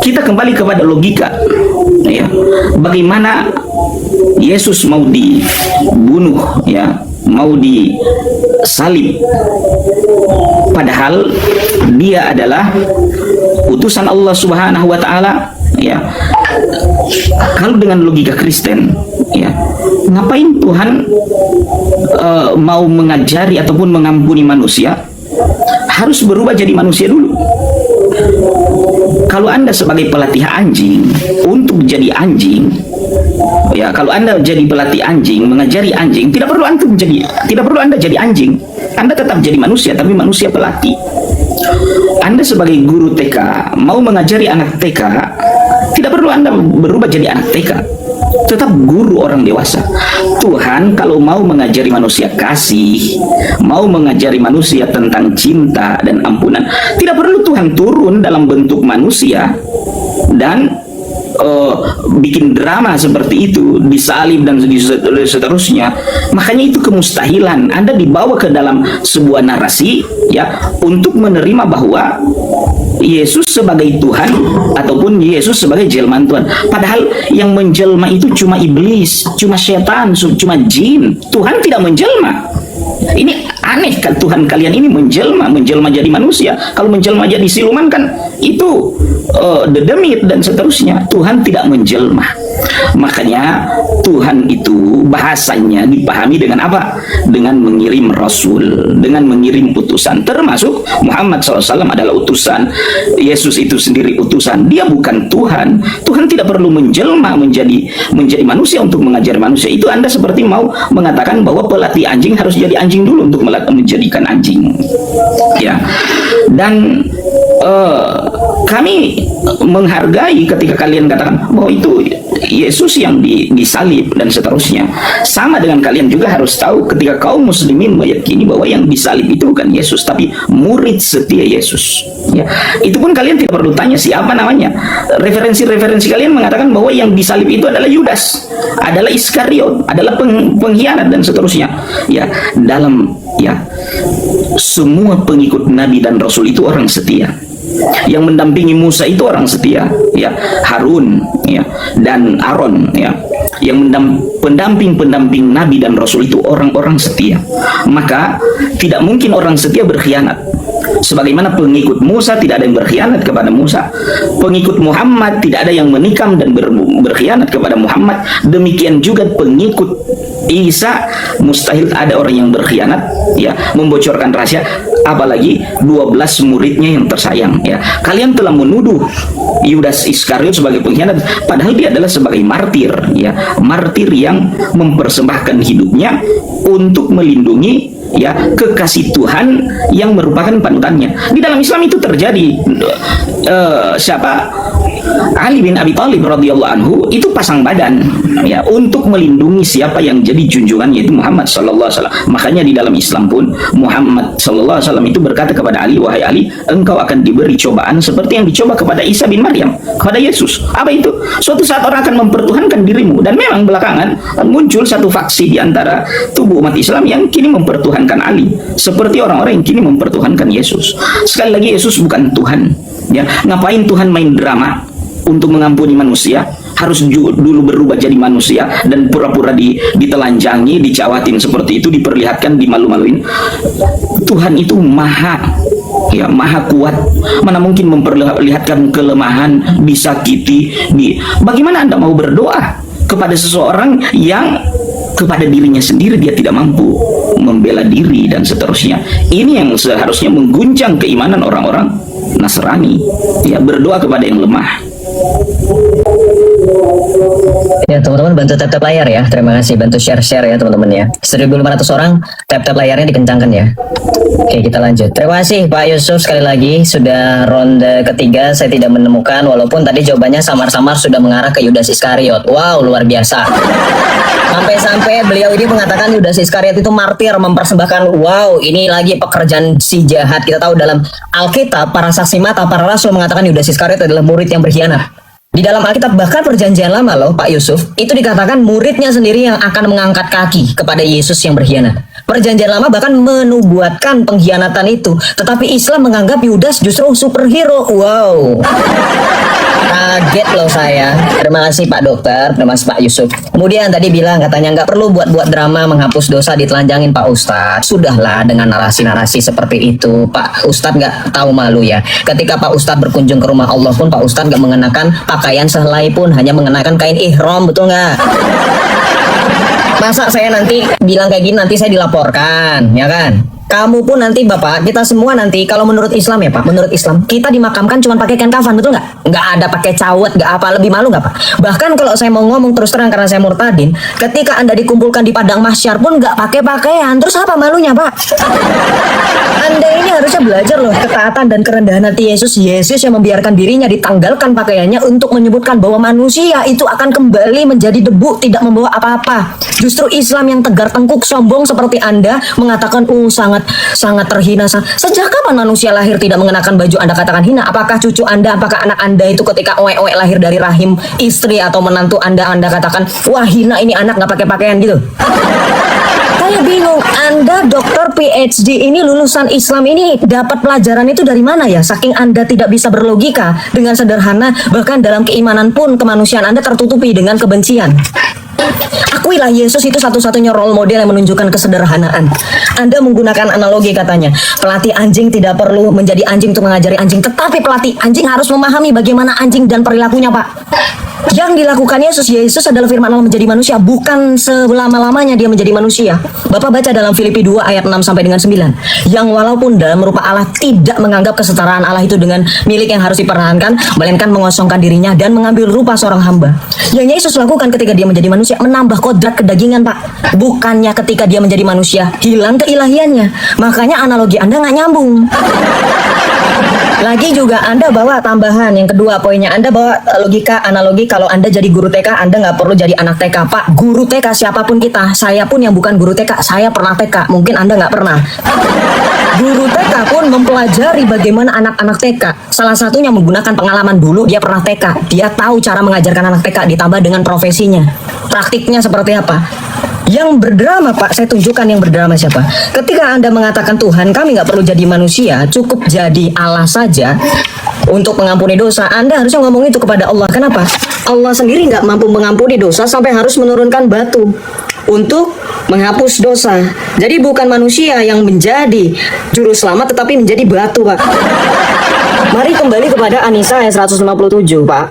kita kembali kepada logika ya. Bagaimana Yesus mau dibunuh ya mau disalib, padahal dia adalah utusan Allah Subhanahu wa taala, ya. Kalau dengan logika Kristen, ya, ngapain Tuhan mau mengajari ataupun mengampuni manusia harus berubah jadi manusia dulu? Kalau Anda sebagai pelatih anjing untuk jadi anjing, ya, kalau Anda jadi pelatih anjing, mengajari anjing, tidak perlu Anda jadi anjing. Anda tetap jadi manusia, tapi manusia pelatih. Anda sebagai guru TK mau mengajari anak TK, tidak perlu Anda berubah jadi anak TK, tetap guru orang dewasa. Tuhan kalau mau mengajari manusia kasih, mau mengajari manusia tentang cinta dan ampunan, tidak perlu Tuhan turun dalam bentuk manusia dan bikin drama seperti itu, disalib dan seterusnya. Makanya itu kemustahilan. Anda dibawa ke dalam sebuah narasi, ya, untuk menerima bahwa Yesus sebagai Tuhan ataupun Yesus sebagai jelmaan Tuhan. Padahal yang menjelma itu cuma iblis, cuma setan, cuma jin. Tuhan tidak menjelma. Ini aneh kan, Tuhan kalian ini menjelma jadi manusia. Kalau menjelma jadi siluman kan itu dedemit dan seterusnya. Tuhan tidak menjelma. Makanya Tuhan itu bahasanya dipahami dengan apa? Dengan mengirim Rasul, dengan mengirim utusan. Termasuk Muhammad SAW adalah utusan. Yesus itu sendiri utusan. Dia bukan Tuhan. Tuhan tidak perlu menjelma menjadi manusia untuk mengajari manusia. Itu Anda seperti mau mengatakan bahwa pelatih anjing harus jadi anjing dulu untuk menjadikan anjing. Ya. Dan kami menghargai ketika kalian katakan bahwa itu Yesus yang disalib dan seterusnya. Sama dengan kalian juga harus tahu ketika kaum muslimin meyakini bahwa yang disalib itu bukan Yesus, tapi murid setia Yesus. Ya, itu pun kalian tidak perlu tanya siapa namanya. Referensi kalian mengatakan bahwa yang disalib itu adalah Yudas, adalah Iskariot, adalah pengkhianat dan seterusnya. Ya, semua pengikut Nabi dan Rasul itu orang setia. Yang mendampingi Musa itu orang setia, ya, Harun, ya, dan Aaron, ya. Yang pendamping Nabi dan Rasul itu orang-orang setia. Maka tidak mungkin orang setia berkhianat. Sebagaimana pengikut Musa tidak ada yang berkhianat kepada Musa, pengikut Muhammad tidak ada yang menikam dan berkhianat kepada Muhammad. Demikian juga pengikut Isa mustahil ada orang yang berkhianat, ya, membocorkan rahasia, apalagi 12 muridnya yang tersayang, ya. Kalian telah menuduh Yudas Iskariot sebagai pengkhianat, padahal dia adalah sebagai martir, ya, martir yang mempersembahkan hidupnya untuk melindungi, ya, kekasih Tuhan yang merupakan panutannya. Di dalam Islam itu terjadi. Ali bin Abi Thalib radhiyallahu anhu itu pasang badan, ya, untuk melindungi siapa yang jadi junjungan, yaitu Muhammad sallallahu alaihi wasallam. Makanya di dalam Islam pun Muhammad sallallahu alaihi wasallam itu berkata kepada Ali, "Wahai Ali, engkau akan diberi cobaan seperti yang dicoba kepada Isa bin Maryam, kepada Yesus." Apa itu? Suatu saat orang akan mempertuhankan dirimu. Dan memang belakangan muncul satu faksi di antara tubuh umat Islam yang kini mempertuhankan Ali, seperti orang-orang yang kini mempertuhankan Yesus. Sekali lagi, Yesus bukan Tuhan, ya. Ngapain Tuhan main drama untuk mengampuni manusia? Harus dulu berubah jadi manusia dan pura-pura ditelanjangi, dicawatin seperti itu, diperlihatkan, dimalu-maluin. Tuhan itu maha, ya, maha kuat. Mana mungkin memperlihatkan kelemahan, disakiti. Bagaimana Anda mau berdoa kepada seseorang yang kepada dirinya sendiri dia tidak mampu membela diri dan seterusnya? Ini yang seharusnya mengguncang keimanan orang-orang Nasrani, ya, berdoa kepada yang lemah. Ya teman-teman, bantu tap-tap layar ya. Terima kasih, bantu share-share ya teman-teman ya. 1.500 orang, tap-tap layarnya dikencangkan ya. Oke, kita lanjut. Terima kasih Pak Yusuf sekali lagi. Sudah ronde ketiga, saya tidak menemukan. Walaupun tadi jawabannya samar-samar sudah mengarah ke Yudas Iskariot. Wow, luar biasa. Sampai-sampai beliau ini mengatakan Yudas Iskariot itu martir, mempersembahkan. Wow, ini lagi pekerjaan si jahat. Kita tahu dalam Alkitab, para saksi mata, para rasul mengatakan Yudas Iskariot adalah murid yang berkhianat. Di dalam Alkitab, bahkan perjanjian lama loh Pak Yusuf, itu dikatakan muridnya sendiri yang akan mengangkat kaki kepada Yesus yang berkhianat. Perjanjian lama bahkan menubuatkan pengkhianatan itu, tetapi Islam menganggap Yudas justru superhero. Wow, kaget loh saya. Terima kasih Pak Dokter, terima kasih Pak Yusuf. Kemudian tadi bilang katanya nggak perlu buat-buat drama menghapus dosa ditelanjangin Pak Ustadz. Sudahlah dengan narasi-narasi seperti itu, Pak Ustadz nggak tahu malu ya. Ketika Pak Ustadz berkunjung ke rumah Allah pun Pak Ustadz nggak mengenakan pakaian sehelai pun, hanya mengenakan kain ihram, betul nggak? Masa saya nanti bilang kayak gini nanti saya dilaporkan, ya kan? Kamu pun nanti Bapak, kita semua nanti kalau menurut Islam ya Pak, menurut Islam kita dimakamkan cuma pakai kain kafan, betul nggak? Nggak ada pakai cawet, nggak apa, lebih malu nggak Pak? Bahkan kalau saya mau ngomong terus terang karena saya murtadin, ketika Anda dikumpulkan di padang mahsyar pun nggak pakai pakaian, terus apa malunya Pak? Anda ini harusnya belajar loh ketaatan dan kerendahan hati Yesus. Yesus yang membiarkan dirinya ditanggalkan pakaiannya untuk menyebutkan bahwa manusia itu akan kembali menjadi debu, tidak membawa apa-apa. Justru Islam yang tegar tengkuk sombong seperti Anda mengatakan sangat terhina. Sejak kapan manusia lahir tidak mengenakan baju Anda katakan hina? Apakah cucu Anda, apakah anak Anda itu ketika oe-oe lahir dari rahim istri atau menantu Anda katakan wah hina ini anak nggak pakai pakaian gitu? Saya bingung, Anda dokter PhD ini lulusan Islam ini dapat pelajaran itu dari mana ya? Saking Anda tidak bisa berlogika dengan sederhana, bahkan dalam keimanan pun kemanusiaan Anda tertutupi dengan kebencian. Akuilah Yesus itu satu-satunya role model yang menunjukkan kesederhanaan. Anda menggunakan analogi katanya, pelatih anjing tidak perlu menjadi anjing untuk mengajari anjing, tetapi pelatih anjing harus memahami bagaimana anjing dan perilakunya Pak. Yang dilakukan Yesus adalah firman Allah menjadi manusia, bukan selama-lamanya dia menjadi manusia. Bapak baca dalam Filipi 2 ayat 6 sampai dengan 9. Yang walaupun dalam rupa Allah tidak menganggap kesetaraan Allah itu dengan milik yang harus dipertahankan, melainkan mengosongkan dirinya dan mengambil rupa seorang hamba. Yang Yesus lakukan ketika dia menjadi manusia, menambah kodrat kedagingan Pak. Bukannya ketika dia menjadi manusia, hilang keilahiannya. Makanya analogi Anda nggak nyambung. Lagi juga Anda bawa tambahan yang kedua poinnya, Anda bawa logika analogi kalau Anda jadi guru TK Anda nggak perlu jadi anak TK Pak. Guru TK siapapun kita, saya pun yang bukan guru TK, saya pernah TK, mungkin Anda nggak pernah. Guru TK pun mempelajari bagaimana anak-anak TK, salah satunya menggunakan pengalaman dulu dia pernah TK, dia tahu cara mengajarkan anak TK ditambah dengan profesinya, praktiknya seperti apa. Yang berdrama Pak, saya tunjukkan yang berdrama siapa. Ketika Anda mengatakan Tuhan kami nggak perlu jadi manusia, cukup jadi Allah saja untuk mengampuni dosa, Anda harusnya ngomong itu kepada Allah. Kenapa? Allah sendiri nggak mampu mengampuni dosa sampai harus menurunkan batu untuk menghapus dosa. Jadi bukan manusia yang menjadi juru selamat tetapi menjadi batu Pak. Mari kembali kepada An-Nisa ayat 157 Pak.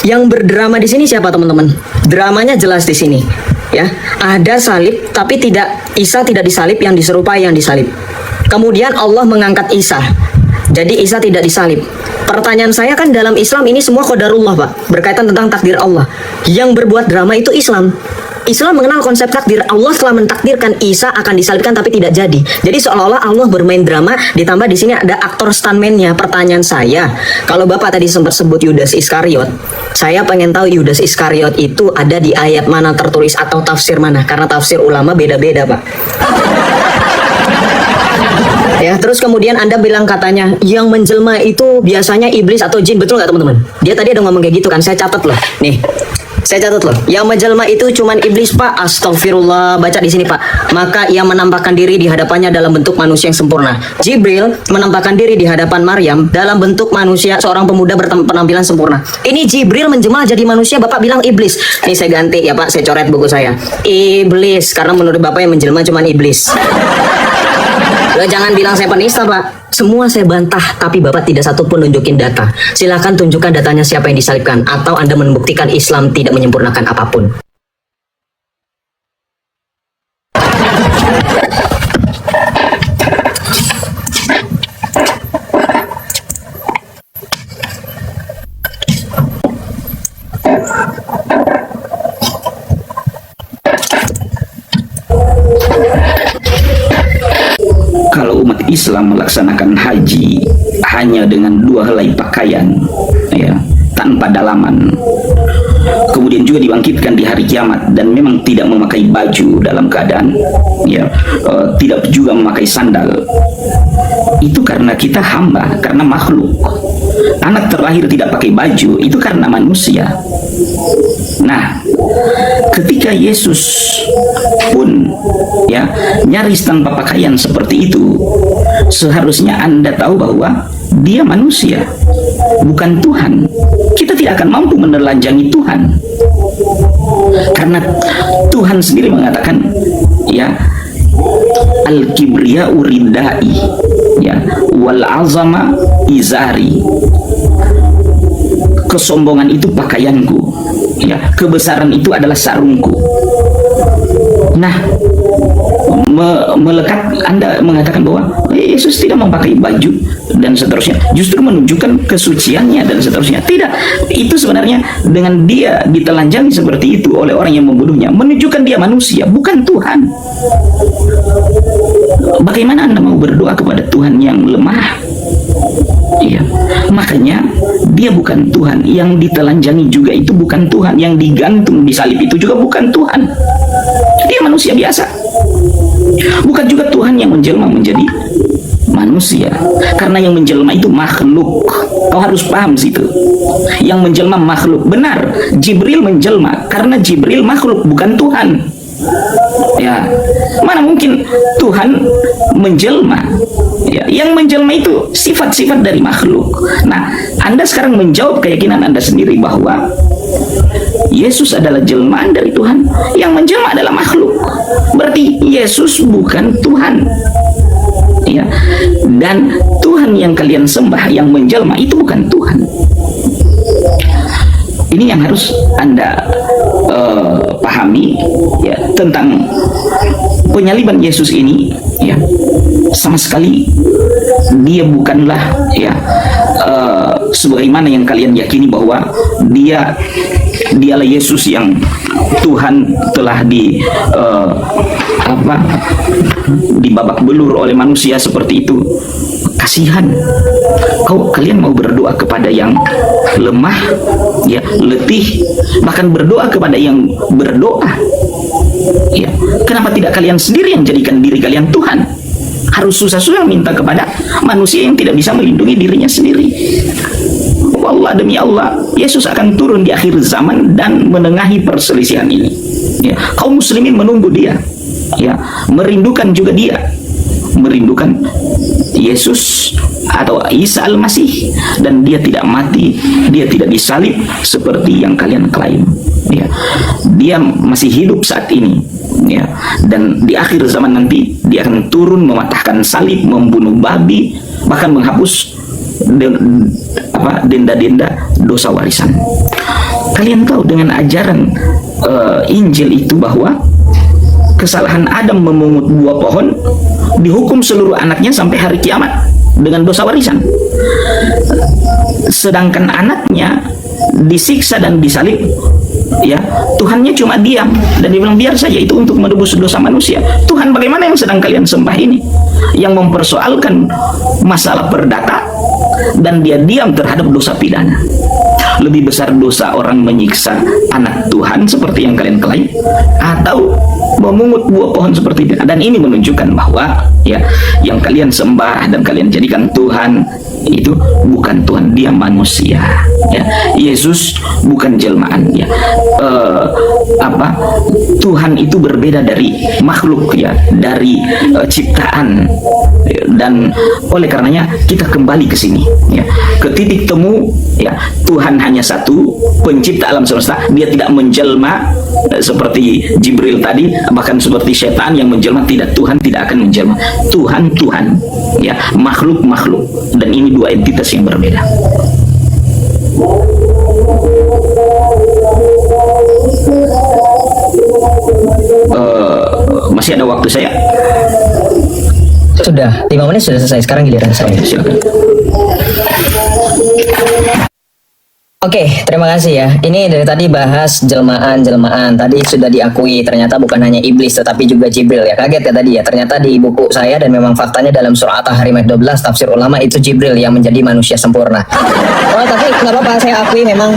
Yang berdrama di sini siapa teman-teman? Dramanya jelas di sini. Ya, ada salib tapi Isa tidak disalib, yang diserupai yang disalib. Kemudian Allah mengangkat Isa. Jadi Isa tidak disalib. Pertanyaan saya kan dalam Islam ini semua qadarullah Pak, berkaitan tentang takdir Allah. Yang berbuat drama itu Islam. Islam mengenal konsep takdir. Allah telah mentakdirkan Isa akan disalibkan tapi tidak jadi. Jadi seolah-olah Allah bermain drama, ditambah di sini ada aktor stuntman-nya. Pertanyaan saya, kalau Bapak tadi sempat sebut Yudas Iskariot, saya pengen tahu Yudas Iskariot itu ada di ayat mana tertulis atau tafsir mana? Karena tafsir ulama beda-beda Pak. Ya, terus kemudian Anda bilang katanya yang menjelma itu biasanya iblis atau jin, betul nggak teman-teman? Dia tadi ada ngomong kayak gitu kan, saya catat loh. Nih, saya catat loh. Yang menjelma itu cuman iblis Pak. Astagfirullah, baca di sini Pak. Maka ia menampakkan diri di hadapannya dalam bentuk manusia yang sempurna. Jibril menampakkan diri di hadapan Maryam dalam bentuk manusia, seorang pemuda berpenampilan sempurna. Ini Jibril menjelma jadi manusia, Bapak bilang iblis. Ini saya ganti ya Pak, saya coret buku saya. Iblis, karena menurut Bapak yang menjelma cuman iblis. Loh, jangan bilang saya penista Pak. Semua saya bantah, tapi Bapak tidak satu pun nunjukin data. Silakan tunjukkan datanya siapa yang disalibkan, atau Anda membuktikan Islam tidak menyempurnakan apapun. Kalau umat Islam melaksanakan haji hanya dengan 2 helai pakaian, ya, tanpa dalaman, kemudian juga dibangkitkan di hari kiamat dan memang tidak memakai baju dalam keadaan, ya, tidak juga memakai sandal, itu karena kita hamba, karena makhluk. Anak terlahir tidak pakai baju itu karena manusia. Nah, ketika Yesus pun ya nyaris tanpa pakaian seperti itu, seharusnya Anda tahu bahwa dia manusia, bukan Tuhan. Kita tidak akan mampu menelanjangi Tuhan, karena Tuhan sendiri mengatakan ya, al-kibriya uridai ya, wal azama izari. Kesombongan itu pakaianku ya, kebesaran itu adalah sarungku. Nah, melekat Anda mengatakan bahwa Yesus tidak memakai baju dan seterusnya, justru menunjukkan kesuciannya dan seterusnya. Tidak, itu sebenarnya dengan dia ditelanjangi seperti itu oleh orang yang membunuhnya, menunjukkan dia manusia, bukan Tuhan. Bagaimana Anda mau berdoa kepada Tuhan yang lemah? Iya, makanya dia bukan Tuhan. Yang ditelanjangi juga itu bukan Tuhan. Yang digantung di salib itu juga bukan Tuhan. Dia manusia biasa. Bukan juga Tuhan yang menjelma menjadi manusia. Karena yang menjelma itu makhluk. Kau harus paham situ. Yang menjelma makhluk. Benar, Jibril menjelma karena Jibril makhluk, bukan Tuhan. Ya, mana mungkin Tuhan menjelma? Ya, yang menjelma itu sifat-sifat dari makhluk. Nah, Anda sekarang menjawab keyakinan Anda sendiri bahwa Yesus adalah jelmaan dari Tuhan. Yang menjelma adalah makhluk. Berarti Yesus bukan Tuhan. Ya, dan Tuhan yang kalian sembah, yang menjelma itu bukan Tuhan. Ini yang harus Anda pahami ya, tentang penyaliban Yesus ini ya. Sama sekali dia bukanlah ya sebagaimana yang kalian yakini bahwa dialah Yesus yang Tuhan telah dibabak belur oleh manusia seperti itu. Kasihan. Kalian mau berdoa kepada yang lemah, ya, letih, bahkan berdoa kepada yang berdoa. Ya, kenapa tidak kalian sendiri yang jadikan diri kalian Tuhan? Harus susah-susah minta kepada manusia yang tidak bisa melindungi dirinya sendiri. Wallah, demi Allah, Yesus akan turun di akhir zaman dan menengahi perselisihan ini. Ya, kaum muslimin menunggu dia, ya, merindukan juga dia, merindukan Yesus atau Isa Al-Masih, dan dia tidak mati, dia tidak disalib seperti yang kalian klaim. Ya, dia masih hidup saat ini. Ya, dan di akhir zaman nanti dia akan turun mematahkan salib, membunuh babi, bahkan menghapus denda-denda dosa warisan. Kalian tahu dengan ajaran Injil itu bahwa kesalahan Adam memungut buah pohon dihukum seluruh anaknya sampai hari kiamat dengan dosa warisan, sedangkan anaknya disiksa dan disalib. Ya, Tuhannya cuma diam dan dia bilang biar saja, itu untuk menebus dosa manusia. Tuhan bagaimana yang sedang kalian sembah ini, yang mempersoalkan masalah perdata dan dia diam terhadap dosa pidana? Lebih besar dosa orang menyiksa anak Tuhan seperti yang kalian klaim, atau memungut buah pohon seperti itu? Dan ini menunjukkan bahwa ya, yang kalian sembah dan kalian jadikan Tuhan itu bukan Tuhan, dia manusia. Ya, Yesus bukan jelmaan. Ya, Tuhan itu berbeda dari makhluk, ya, dari ciptaan. Dan oleh karenanya kita kembali ke sini, ya, ke titik temu. Ya, Tuhan hanya satu, pencipta alam semesta. Dia tidak menjelma seperti Jibril tadi, bahkan seperti setan yang menjelma. Tidak, Tuhan tidak akan menjelma. Tuhan, ya, makhluk. Dan ini dua entitas yang berbeda. Masih ada waktu saya? Sudah 5 menit sudah selesai. Sekarang giliran saya. Silakan. Oke, terima kasih ya. Ini dari tadi bahas jelmaan. Tadi sudah diakui ternyata bukan hanya iblis tetapi juga Jibril ya. Kaget ya tadi ya. Ternyata di buku saya dan memang faktanya dalam surah At-Tahrim ayat 12 tafsir ulama itu Jibril yang menjadi manusia sempurna. Oh, tapi nggak apa-apa, saya akui memang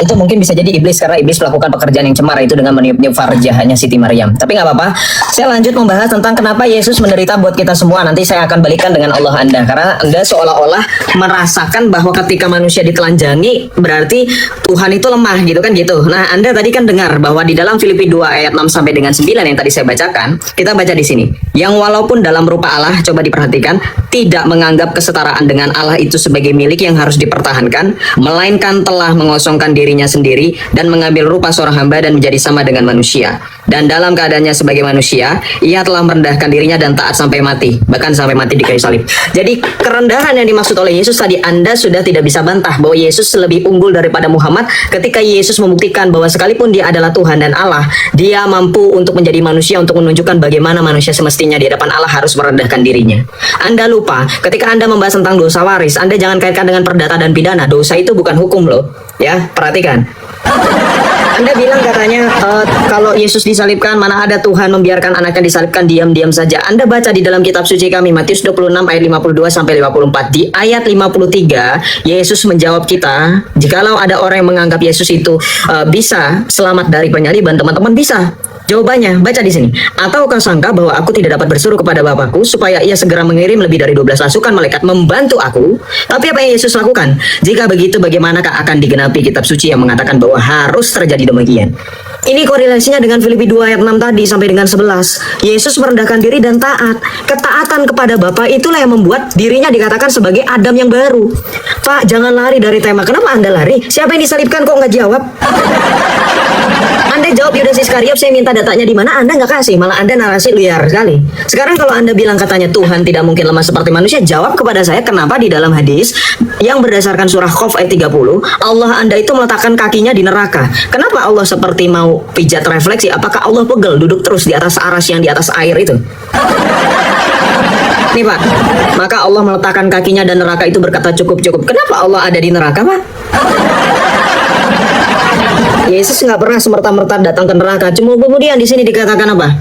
itu mungkin bisa jadi iblis karena iblis melakukan pekerjaan yang cemara itu dengan meniup-niup farjahnya Siti Maryam. Tapi nggak apa-apa. Saya lanjut membahas tentang kenapa Yesus menderita buat kita semua. Nanti saya akan balikan dengan Allah Anda, karena Anda seolah-olah merasakan bahwa ketika manusia ditelanjangi berarti berarti Tuhan itu lemah gitu kan gitu. Nah, Anda tadi kan dengar bahwa di dalam Filipi 2 ayat 6 sampai dengan 9 yang tadi saya bacakan, kita baca di sini. Yang walaupun dalam rupa Allah, coba diperhatikan, tidak menganggap kesetaraan dengan Allah itu sebagai milik yang harus dipertahankan, melainkan telah mengosongkan dirinya sendiri dan mengambil rupa seorang hamba dan menjadi sama dengan manusia. Dan dalam keadaannya sebagai manusia, ia telah merendahkan dirinya dan taat sampai mati, bahkan sampai mati di kayu salib. Jadi kerendahan yang dimaksud oleh Yesus tadi, Anda sudah tidak bisa bantah bahwa Yesus lebih unggul daripada Muhammad ketika Yesus membuktikan bahwa sekalipun dia adalah Tuhan dan Allah, dia mampu untuk menjadi manusia untuk menunjukkan bagaimana manusia semestinya di hadapan Allah harus merendahkan dirinya. Anda lupa, ketika Anda membahas tentang dosa waris, Anda jangan kaitkan dengan perdata dan pidana. Dosa itu bukan hukum loh. Ya, perhatikan. Anda bilang katanya kalau Yesus disalibkan, mana ada Tuhan membiarkan anaknya disalibkan diam-diam saja. Anda baca di dalam kitab suci kami Matius 26 ayat 52 sampai 54. Di ayat 53 Yesus menjawab kita, jikalau ada orang yang menganggap Yesus itu bisa selamat dari penyaliban, teman-teman bisa. Jawabannya, baca di sini. Atau kau sangka bahwa aku tidak dapat bersuruh kepada Bapakku supaya ia segera mengirim lebih dari 12 pasukan malaikat membantu aku? Tapi apa yang Yesus lakukan? Jika begitu, bagaimanakah akan digenapi kitab suci yang mengatakan bahwa harus terjadi demikian? Ini korelasinya dengan Filipi 2 ayat 6 tadi sampai dengan 11. Yesus merendahkan diri dan taat. Ketaatan kepada Bapa itulah yang membuat dirinya dikatakan sebagai Adam yang baru. Pak, jangan lari dari tema. Kenapa Anda lari? Siapa yang disalibkan kok nggak jawab? Anda jawab Yudas Iskariot, saya minta datanya di mana, Anda nggak kasih, malah Anda narasi liar sekali. Sekarang kalau Anda bilang katanya Tuhan tidak mungkin lemah seperti manusia, jawab kepada saya kenapa di dalam hadis yang berdasarkan surah Qaf ayat 30, Allah Anda itu meletakkan kakinya di neraka. Kenapa Allah seperti mau pijat refleksi? Apakah Allah pegel duduk terus di atas aras yang di atas air itu? Nih Pak, maka Allah meletakkan kakinya dan neraka itu berkata cukup-cukup. Kenapa Allah ada di neraka, Pak? Yesus nggak pernah semerta-merta datang ke neraka. Cuma kemudian di sini dikatakan apa?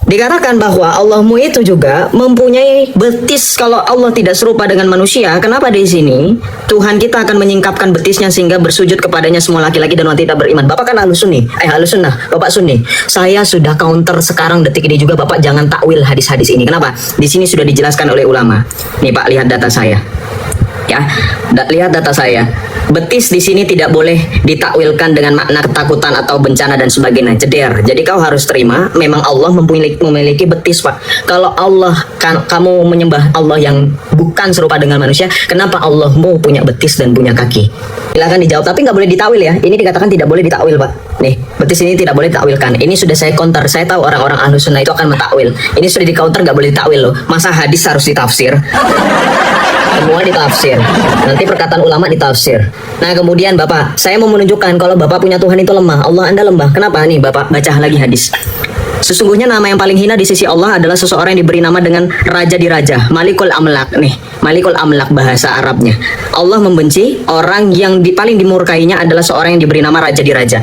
Dikatakan bahwa Allahmu itu juga mempunyai betis. Kalau Allah tidak serupa dengan manusia, kenapa di sini Tuhan kita akan menyingkapkan betisnya sehingga bersujud kepadanya semua laki-laki dan wanita beriman? Bapak kan Ahlus Sunnah, Bapak Sunni. Saya sudah counter sekarang detik ini juga, Bapak jangan takwil hadis-hadis ini. Kenapa? Di sini sudah dijelaskan oleh ulama. Nih Pak, lihat data saya. Ya, lihat data saya. Betis di sini tidak boleh ditakwilkan dengan makna ketakutan atau bencana dan sebagainya. Jeder. Jadi kau harus terima, memang Allah memiliki betis, Pak. Kalau Allah kamu menyembah Allah yang bukan serupa dengan manusia, kenapa Allahmu punya betis dan punya kaki? Silakan dijawab, tapi nggak boleh ditakwil ya. Ini dikatakan tidak boleh ditakwil, Pak. Nih, betis ini tidak boleh ditakwilkan. Ini sudah saya counter. Saya tahu orang-orang Ahlus Sunnah itu akan mentakwil. Ini sudah di counter, nggak boleh ditakwil loh. Masa hadis harus ditafsir? Semua ditafsir. Nanti perkataan ulama ditafsir. Nah kemudian Bapak, saya mau menunjukkan kalau Bapak punya Tuhan itu lemah. Allah Anda lemah. Kenapa nih Bapak? Baca lagi hadis. Sesungguhnya nama yang paling hina di sisi Allah adalah seseorang yang diberi nama dengan Raja di Raja, Malikul Amlak. Nih, Malikul Amlak bahasa Arabnya. Allah membenci orang yang paling dimurkainya adalah seorang yang diberi nama Raja di Raja.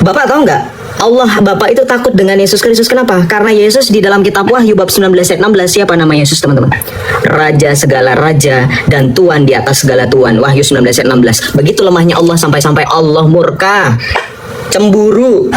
Bapak tahu nggak? Allah Bapa itu takut dengan Yesus Kristus. Kenapa? Karena Yesus di dalam kitab Wahyu bab 19 ayat 16, siapa nama Yesus teman-teman? Raja segala raja dan Tuan di atas segala tuan. Wahyu 19 ayat 16. Begitu lemahnya Allah sampai-sampai Allah murka, cemburu.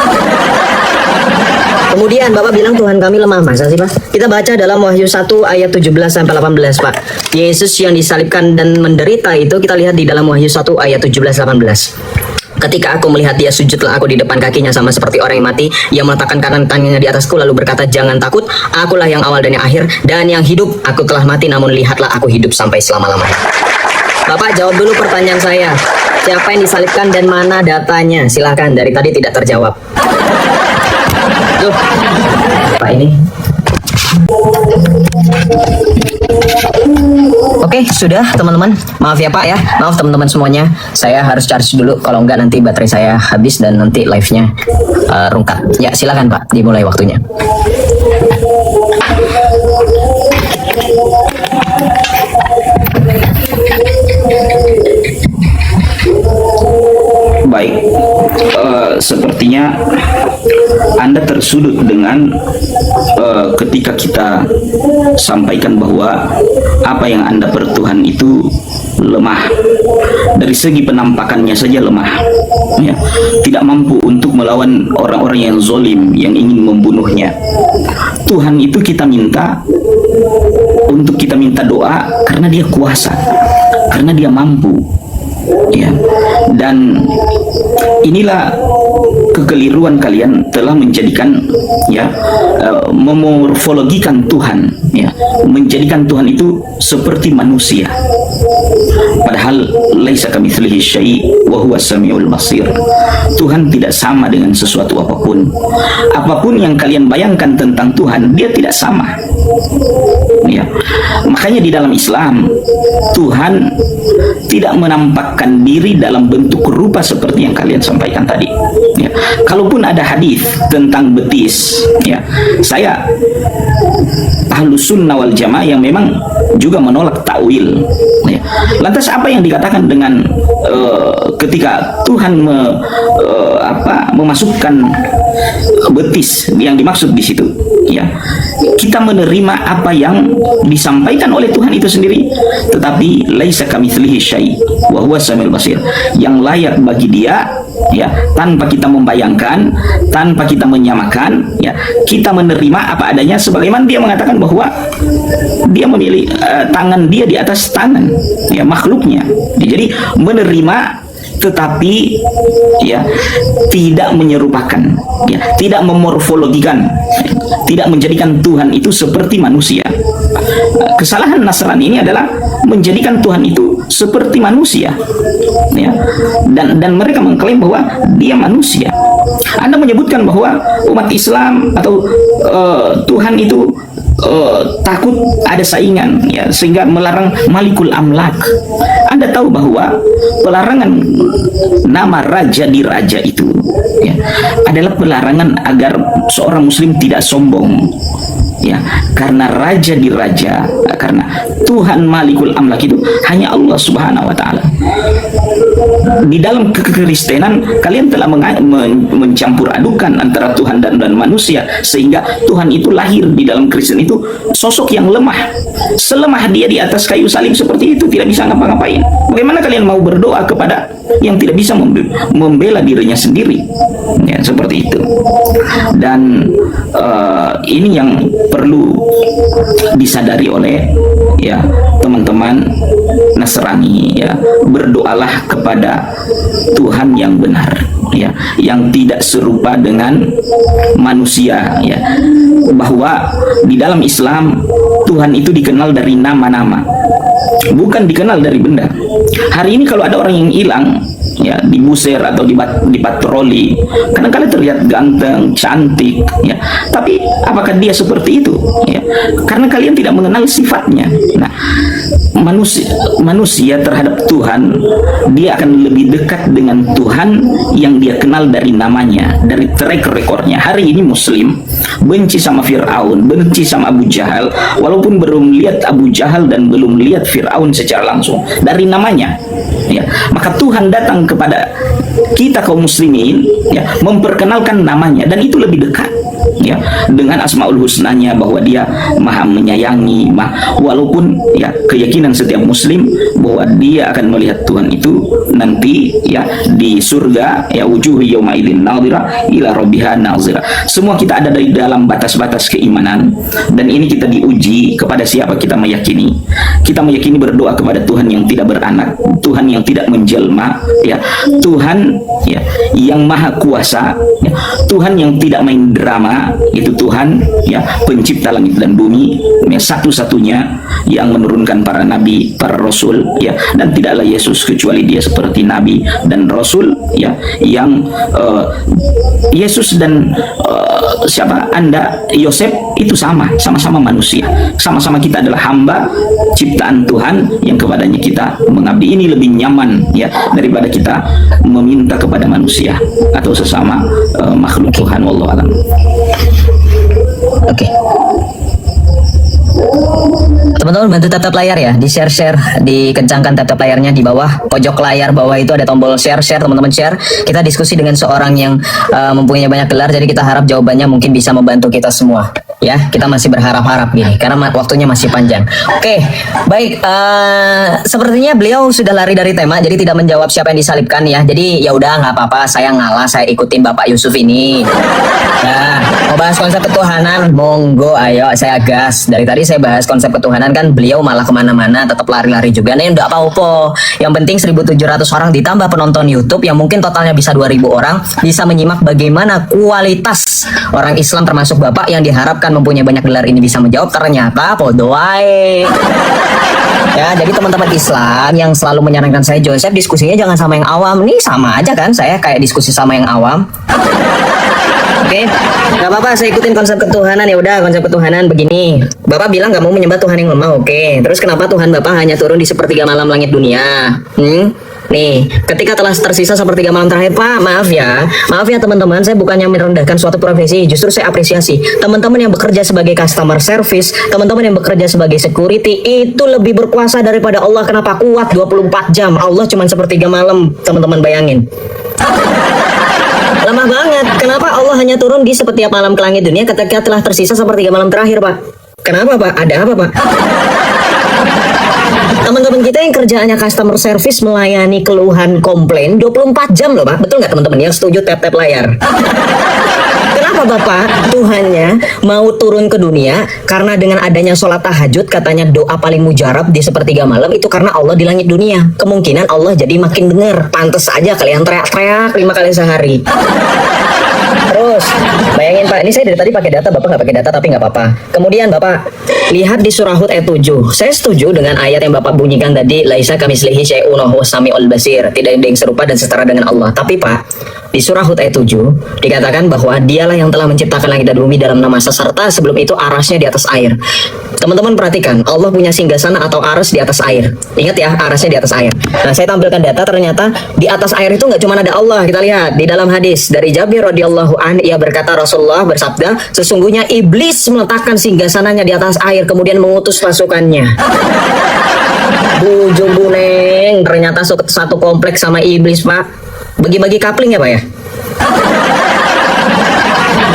Kemudian Bapak bilang Tuhan kami lemah. Masa sih Pak? Kita baca dalam Wahyu 1 ayat 17 sampai 18 Pak. Yesus yang disalibkan dan menderita itu kita lihat di dalam Wahyu 1 ayat 17-18. Ketika aku melihat dia, sujudlah aku di depan kakinya sama seperti orang yang mati. Ia meletakkan kanan tangannya di atasku lalu berkata, jangan takut, akulah yang awal dan yang akhir dan yang hidup. Aku telah mati namun lihatlah aku hidup sampai selama-lamanya. Bapak jawab dulu pertanyaan saya. Siapa yang disalibkan dan mana datanya? Silakan, dari tadi tidak terjawab. Tuh, Pak ini. Oke, sudah teman-teman. Maaf ya Pak ya. Maaf teman-teman semuanya. Saya harus charge dulu. Kalau enggak nanti baterai saya habis dan nanti live-nya rungkat. Ya, silakan Pak. Dimulai waktunya. Baik, sepertinya Anda tersudut dengan ketika kita sampaikan bahwa apa yang Anda bertuhan itu lemah. Dari segi penampakannya saja lemah, ya, tidak mampu untuk melawan orang-orang yang zolim yang ingin membunuhnya. Tuhan itu kita minta doa karena dia kuasa, karena dia mampu. Ya. Dan inilah kekeliruan kalian telah menjadikan ya memorfologikan Tuhan, ya, menjadikan Tuhan itu seperti manusia. Padahal laisa kamitslihi syai' wa huwa samiul basir. Tuhan tidak sama dengan sesuatu apapun. Apapun yang kalian bayangkan tentang Tuhan, dia tidak sama. Ya. Makanya di dalam Islam Tuhan tidak menampakkan diri dalam bentuk rupa seperti yang kalian sampaikan tadi. Ya. Kalaupun ada hadis tentang betis, ya, saya Ahlus Sunnah wal Jamaah yang memang juga menolak takwil. Ya. Lantas apa yang dikatakan dengan ketika Tuhan memasukkan betis yang dimaksud di situ? Ya, kita menerima apa yang disampaikan oleh Tuhan itu sendiri, tetapi laisa kamitslihi syai' wa huwa samiul basir, yang layak bagi dia, ya, tanpa kita membayangkan, tanpa kita menyamakan, ya, kita menerima apa adanya, sebagaimana dia mengatakan bahwa dia memilih tangan dia di atas tangan, ya, makhluknya. Jadi menerima tetapi ya tidak menyerupakan, ya, tidak memorfologikan, tidak menjadikan Tuhan itu seperti manusia. Kesalahan Nasrani ini adalah menjadikan Tuhan itu seperti manusia, ya, dan mereka mengklaim bahwa dia manusia. Anda menyebutkan bahwa umat Islam atau Tuhan itu takut ada saingan, ya, sehingga melarang Malikul Amlak. Anda tahu bahwa pelarangan nama raja di raja itu, ya, adalah pelarangan agar seorang muslim tidak sombong, ya, karena raja di raja, karena Tuhan Malikul Amlak itu hanya Allah Subhanahu wa taala. Di dalam kekristenan kalian telah mencampur adukan antara Tuhan dan manusia, sehingga Tuhan itu lahir di dalam Kristen itu sosok yang lemah. Selemah dia di atas kayu salib seperti itu, tidak bisa ngapa-ngapain. Bagaimana kalian mau berdoa kepada yang tidak bisa membela dirinya sendiri? Ya, seperti itu. Dan ini yang perlu disadari oleh, ya, teman-teman Nasrani, ya. Berdoalah kepada Tuhan yang benar, ya, yang tidak serupa dengan manusia, ya. Bahwa di dalam Islam Tuhan itu dikenal dari nama-nama, bukan dikenal dari benda. Hari ini kalau ada orang yang hilang, ya, dibusir atau dipatroli, kadang-kadang terlihat ganteng, cantik, ya, tapi apakah dia seperti itu? Ya, karena kalian tidak mengenal sifatnya. Nah, manusia terhadap Tuhan, dia akan lebih dekat dengan Tuhan yang dia kenal dari namanya, dari track recordnya. Hari ini Muslim benci sama Fir'aun, benci sama Abu Jahal, walaupun belum lihat Abu Jahal dan belum lihat Fir'aun secara langsung, dari namanya, ya. Maka Tuhan datang kepada kita kaum muslimin, ya, memperkenalkan namanya, dan itu lebih dekat, ya, dengan Asmaul Husnanya, bahwa dia maha menyayangi, walaupun, ya, keyakinan setiap muslim bahwa dia akan melihat Tuhan itu nanti, ya, di surga, ya, wujuh yauma idzin nadhira ila rabbiha nazira. Semua kita ada di dalam batas-batas keimanan, dan ini kita diuji kepada siapa kita meyakini. Kita meyakini berdoa kepada Tuhan yang tidak beranak, Tuhan yang tidak menjelma, ya, Tuhan, ya, yang maha kuasa, ya, Tuhan yang tidak main drama, itu Tuhan, ya, pencipta langit dan bumi, ya, satu-satunya yang menurunkan para nabi, para rasul, ya, dan tidaklah Yesus kecuali dia seperti nabi dan rasul, ya, yang Yesus dan siapa Anda, Yosef, itu sama-sama manusia, sama-sama kita adalah hamba ciptaan Tuhan yang kepadanya kita mengabdi. Ini lebih nyaman, ya, daripada kita meminta kepada manusia atau sesama makhluk Tuhan. Wallahu a'lam. Oke. Teman-teman bantu tap layar, ya, di share, dikencangkan tap layarnya. Di bawah pojok layar bawah itu ada tombol share, teman-teman share. Kita diskusi dengan seorang yang mempunyai banyak gelar, jadi kita harap jawabannya mungkin bisa membantu kita semua. Ya, kita masih berharap-harap gini karena waktunya masih panjang. Oke, baik. Sepertinya beliau sudah lari dari tema, jadi tidak menjawab siapa yang disalibkan ya. Jadi ya udah nggak apa-apa, saya ngalah, saya ikutin Bapak Yusuf ini. Nah, mau bahas konsep ketuhanan, monggo, ayo saya gas. Dari tadi saya bahas konsep ketuhanan kan, beliau malah kemana-mana, tetap lari-lari juga. Nih, enggak apa-apa. Yang penting 1.700 orang ditambah penonton YouTube yang mungkin totalnya bisa 2.000 orang bisa menyimak bagaimana kualitas orang Islam termasuk Bapak yang diharapkan mempunyai banyak gelar ini bisa menjawab, ternyata podo wae. Ya, jadi teman-teman Islam yang selalu menyarankan saya, Joseph, diskusinya jangan sama yang awam. Nih sama aja kan, saya kayak diskusi sama yang awam. Oke, nggak apa-apa, saya ikutin konsep ketuhanan. Ya udah, konsep ketuhanan begini. Bapak bilang nggak mau menyembah Tuhan yang lemah, oke. Terus kenapa Tuhan Bapak hanya turun di sepertiga malam langit dunia? Nih, ketika telah tersisa sepertiga malam terakhir, Pak, maaf ya teman-teman, saya bukannya merendahkan suatu profesi, justru saya apresiasi teman-teman yang bekerja sebagai customer service, teman-teman yang bekerja sebagai security, itu lebih berkuasa daripada Allah. Kenapa? Kuat 24 jam, Allah cuma sepertiga malam, teman-teman bayangin. Lemah banget. Kenapa Allah hanya turun di setiap malam ke langit dunia ketika telah tersisa sepertiga malam terakhir, Pak? Kenapa, Pak? Ada apa, Pak? Teman-teman kita yang kerjaannya customer service melayani keluhan komplain 24 jam loh, Pak. Betul nggak teman-teman? Yang setuju tap-tap layar. Kenapa Bapak Tuhannya mau turun ke dunia? Karena dengan adanya sholat tahajud, katanya doa paling mujarab di sepertiga malam itu karena Allah di langit dunia. Kemungkinan Allah jadi makin dengar. Pantes aja kalian teriak-teriak 5 kali sehari. Terus, bayangin Pak, ini saya dari tadi pakai data, Bapak nggak pakai data tapi nggak apa-apa. Kemudian Bapak, lihat di surah Hud ayat 7. Saya setuju dengan ayat yang Bapak bunyikan tadi, laisa kamislihi syai'un wa huwas samiul basir. Tidak ada yang serupa dan setara dengan Allah. Tapi Pak, di surah Hud ayat 7 dikatakan bahwa dialah yang telah menciptakan langit dan bumi dalam 6 masa serta sebelum itu arasnya di atas air. Teman-teman perhatikan, Allah punya singgasana atau aras di atas air. Ingat ya, arasnya di atas air. Nah, saya tampilkan data, ternyata di atas air itu nggak cuma ada Allah. Kita lihat di dalam hadis dari Jabir radhiyallahu an, ia berkata, Rasulullah bersabda, sesungguhnya iblis meletakkan singgasananya di atas air kemudian mengutus pasukannya. Bujung buneng, ternyata satu kompleks sama iblis, Pak. Bagi-bagi kapling ya, Pak ya?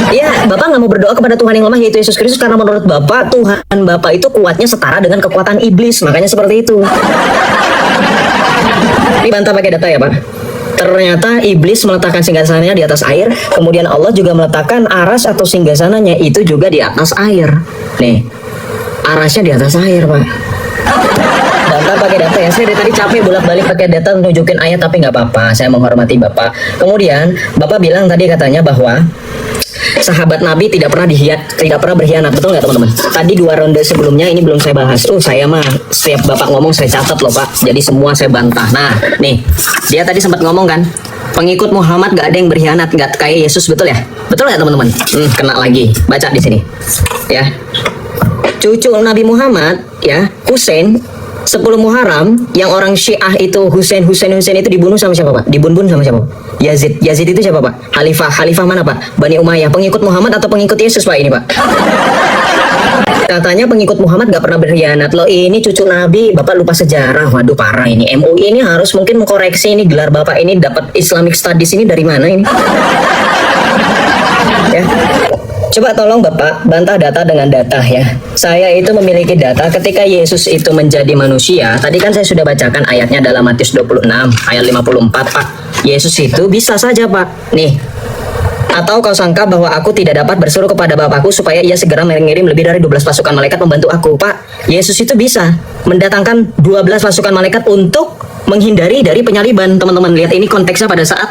Iya, Bapak nggak mau berdoa kepada Tuhan yang lemah yaitu Yesus Kristus karena menurut Bapak, Tuhan Bapak itu kuatnya setara dengan kekuatan iblis. Makanya seperti itu. Ini bantah pakai data ya, Pak. Ternyata iblis meletakkan singgasananya di atas air, kemudian Allah juga meletakkan aras atau singgasananya itu juga di atas air. Nih, arasnya di atas air, Pak. Bantah pakai data ya. Saya dari tadi capek bolak-balik pakai data nunjukin ayat, tapi nggak apa-apa. Saya menghormati Bapak. Kemudian Bapak bilang tadi katanya bahwa sahabat Nabi tidak pernah berkhianat, betul nggak teman-teman? Tadi 2 ronde sebelumnya ini belum saya bahas. Saya mah setiap Bapak ngomong saya catat loh, Pak. Jadi semua saya bantah. Nah, nih dia tadi sempat ngomong kan, pengikut Muhammad gak ada yang berkhianat, nggak kayak Yesus, betul ya? Betul nggak teman-teman? Kena lagi. Baca di sini, ya. Cucu Nabi Muhammad, ya, Husain. 10 Muharram yang orang Syiah itu Husain itu dibunuh sama siapa, Pak? Dibun-bun sama siapa? Yazid itu siapa, Pak? Khalifah mana, Pak? Bani Umayyah. Pengikut Muhammad atau pengikut Yesus, Pak, ini, Pak? Katanya pengikut Muhammad gak pernah berkhianat. Loh, ini cucu Nabi, Bapak lupa sejarah. Waduh, parah ini. MUI ini harus mungkin mengkoreksi ini gelar Bapak ini dapat Islamic Studies ini dari mana ini? Ya. Coba tolong Bapak bantah data dengan data ya. Saya itu memiliki data ketika Yesus itu menjadi manusia. Tadi kan saya sudah bacakan ayatnya dalam Matius 26 ayat 54, Pak. Yesus itu bisa saja, Pak. Nih. Atau kau sangka bahwa aku tidak dapat bersuruh kepada Bapakku supaya ia segera mengirim lebih dari 12 pasukan malaikat membantu aku, Pak. Yesus itu bisa mendatangkan 12 pasukan malaikat untuk menghindari dari penyaliban. Teman-teman lihat ini konteksnya pada saat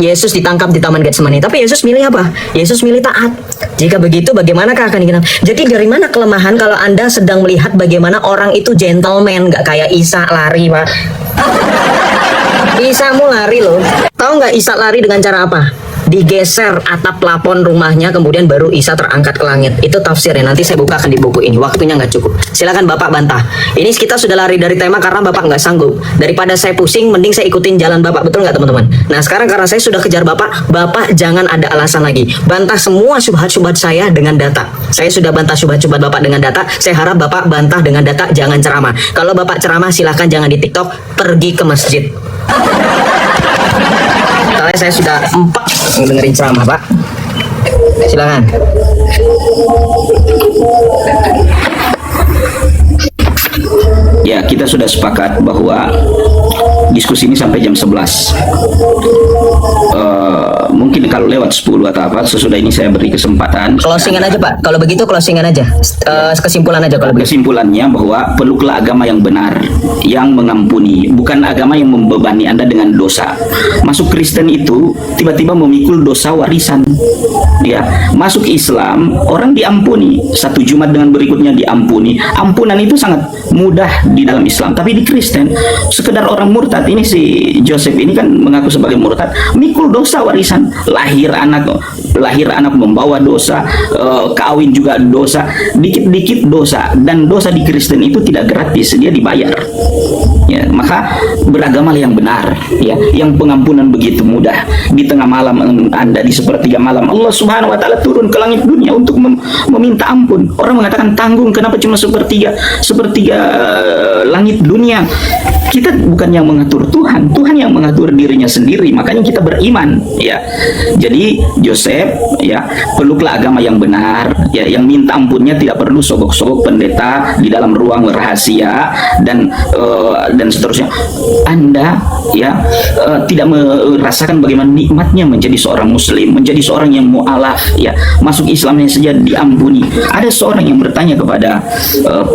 Yesus ditangkap di Taman Getsemani. Tapi Yesus milih apa? Yesus milih taat. Jika begitu, bagaimanakah akan dikenal? Jadi dari mana kelemahan kalau Anda sedang melihat bagaimana orang itu gentleman, nggak kayak Isa lari, Pak? Isa mau lari loh. Tahu nggak Isa lari dengan cara apa? Digeser atap plafon rumahnya, kemudian baru Isa terangkat ke langit. Itu tafsirnya, nanti saya bukakan di buku ini. Waktunya nggak cukup. Silakan Bapak bantah. Ini kita sudah lari dari tema karena Bapak nggak sanggup. Daripada saya pusing, mending saya ikutin jalan Bapak. Betul nggak teman-teman? Nah sekarang karena saya sudah kejar Bapak, Bapak jangan ada alasan lagi. Bantah semua syubhat-syubhat saya dengan data. Saya sudah bantah syubhat-syubhat Bapak dengan data. Saya harap Bapak bantah dengan data, jangan ceramah. Kalau Bapak ceramah silahkan jangan di TikTok, pergi ke masjid. Soalnya saya sudah 4 dengerin ceramah, Pak. Silakan. Ya, kita sudah sepakat bahwa diskusi ini sampai jam 11. Mungkin kalau lewat 10 atau apa, sesudah ini saya beri kesempatan. Closingan aja Pak. Kalau begitu closingan aja. Kesimpulan aja kalau begitu. Kesimpulannya bahwa peluklah agama yang benar, yang mengampuni, bukan agama yang membebani Anda dengan dosa. Masuk Kristen itu tiba-tiba memikul dosa warisan. Ya, masuk Islam orang diampuni, satu Jumat dengan berikutnya diampuni. Ampunan itu sangat mudah di dalam Islam, tapi di Kristen sekedar orang murtad. Ini si Joseph ini kan mengaku sebagai murtad, mikul dosa warisan, lahir anak membawa dosa, kawin juga dosa, dikit-dikit dosa, dan dosa di Kristen itu tidak gratis, dia dibayar. Ya, maka beragamalah yang benar, ya, yang pengampunan begitu mudah. Di tengah malam Anda, di sepertiga malam Allah Subhanahu wa taala turun ke langit dunia untuk meminta ampun. Orang mengatakan tanggung, kenapa cuma sepertiga langit dunia? Kita bukan yang mengatur Tuhan, Tuhan yang mengatur dirinya sendiri. Makanya kita beriman, ya. Jadi Joseph, ya, peluklah agama yang benar, ya, yang minta ampunnya tidak perlu sogok-sogok pendeta di dalam ruang rahasia dan seterusnya. Anda, ya, tidak merasakan bagaimana nikmatnya menjadi seorang muslim, menjadi seorang yang mu'alaf, ya, masuk Islamnya saja diampuni. Ada seorang yang bertanya kepada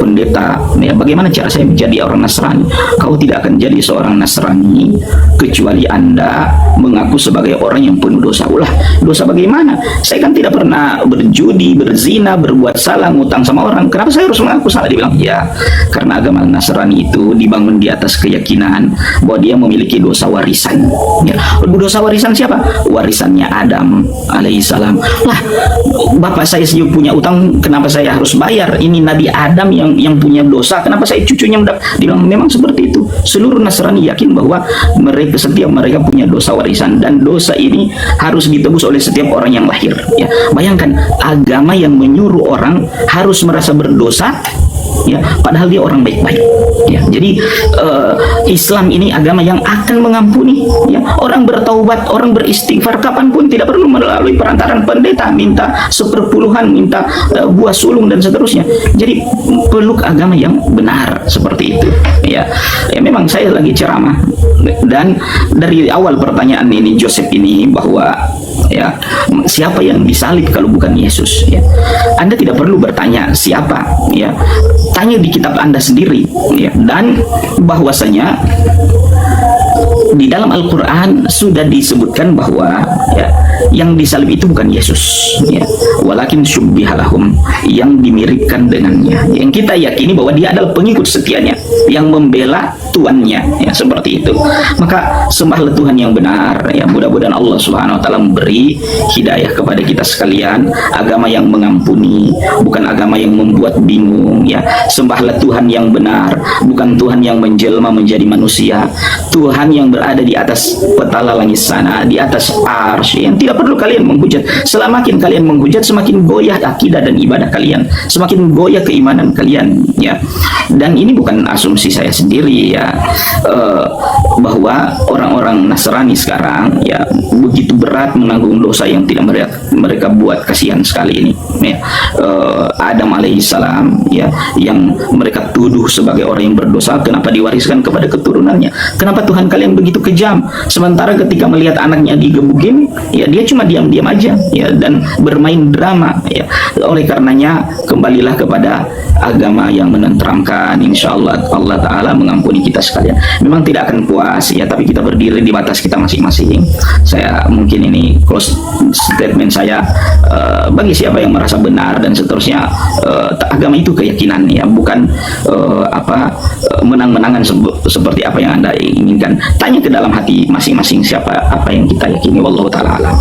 pendeta, ya, bagaimana cara saya menjadi orang Nasrani? Kau tidak akan jadi seorang Nasrani kecuali Anda mengaku sebagai orang yang penuh dosa. Ulah, dosa bagaimana? Saya kan tidak pernah berjudi, berzina, berbuat salah, ngutang sama orang. Kenapa saya harus mengaku salah? Dia bilang, ya, karena agama Nasrani itu dibangun di atas keyakinan bahwa dia memiliki dosa warisan. Ya, dosa warisan siapa? Warisannya Adam alaihissalam. Lah, bapak saya sendiri punya utang, kenapa saya harus bayar? Ini Nabi Adam yang punya dosa, kenapa saya cucunya mendapat? Dia bilang, memang seperti itu. Seluruh Nasrani yakin bahwa setiap mereka punya dosa warisan, dan dosa ini harus ditebus oleh setiap orang yang lahir. Ya, bayangkan agama yang menyuruh orang harus merasa berdosa, ya, padahal dia orang baik-baik. Ya, jadi Islam ini agama yang akan mengampuni. Ya, orang bertaubat, orang beristighfar kapanpun, tidak perlu melalui perantaran pendeta, minta seperpuluhan, minta buah sulung dan seterusnya. Jadi peluk agama yang benar seperti itu. Ya, memang saya lagi ceramah, dan dari awal pertanyaan ini Joseph ini bahwa, ya, siapa yang disalib kalau bukan Yesus? Ya, Anda tidak perlu bertanya siapa, ya, tanya di kitab Anda sendiri, ya, dan bahwasanya di dalam Al-Quran sudah disebutkan bahwa, ya, yang disalib itu bukan Yesus, ya, walakin syubbihalahum, yang dimiripkan dengannya, yang kita yakini bahwa dia adalah pengikut setianya yang membela tuannya, ya, seperti itu. Maka sembahlah Tuhan yang benar, ya, mudah-mudahan Allah Subhanahu wa taala memberi hidayah kepada kita sekalian, agama yang mengampuni, bukan agama yang membuat bingung, ya. Sembahlah Tuhan yang benar, bukan Tuhan yang menjelma menjadi manusia, Tuhan yang berada di atas petala langit sana, di atas arsy, yang tidak perlu kalian menghujat. Semakin kalian menghujat, semakin goyah akidah dan ibadah kalian, semakin goyah keimanan kalian, ya. Dan ini bukan asumsi saya sendiri, ya, bahwa orang-orang Nasrani sekarang, ya, begitu berat menanggung dosa yang tidak mereka buat. Kasihan sekali ini, ya. Adam alaihissalam, ya, yang mereka tuduh sebagai orang yang berdosa, kenapa diwariskan kepada keturunannya? Kenapa Tuhan kalian begitu kejam? Sementara ketika melihat anaknya digebukin, ya, dia cuma diam-diam aja, ya, dan bermain drama, ya. Oleh karenanya kembalilah kepada agama yang menenteramkan. Insya Allah Allah Ta'ala mengampuni kita sekalian. Memang tidak akan puas, ya, tapi kita berdiri di batas kita masing-masing. Saya mungkin ini close statement saya, bagi siapa yang merasa benar dan seterusnya, agama itu keyakinan, ya, bukan menang-menangan seperti apa yang Anda inginkan. Tanya ke dalam hati masing-masing siapa apa yang kita yakini. Wallahu ta'ala alam.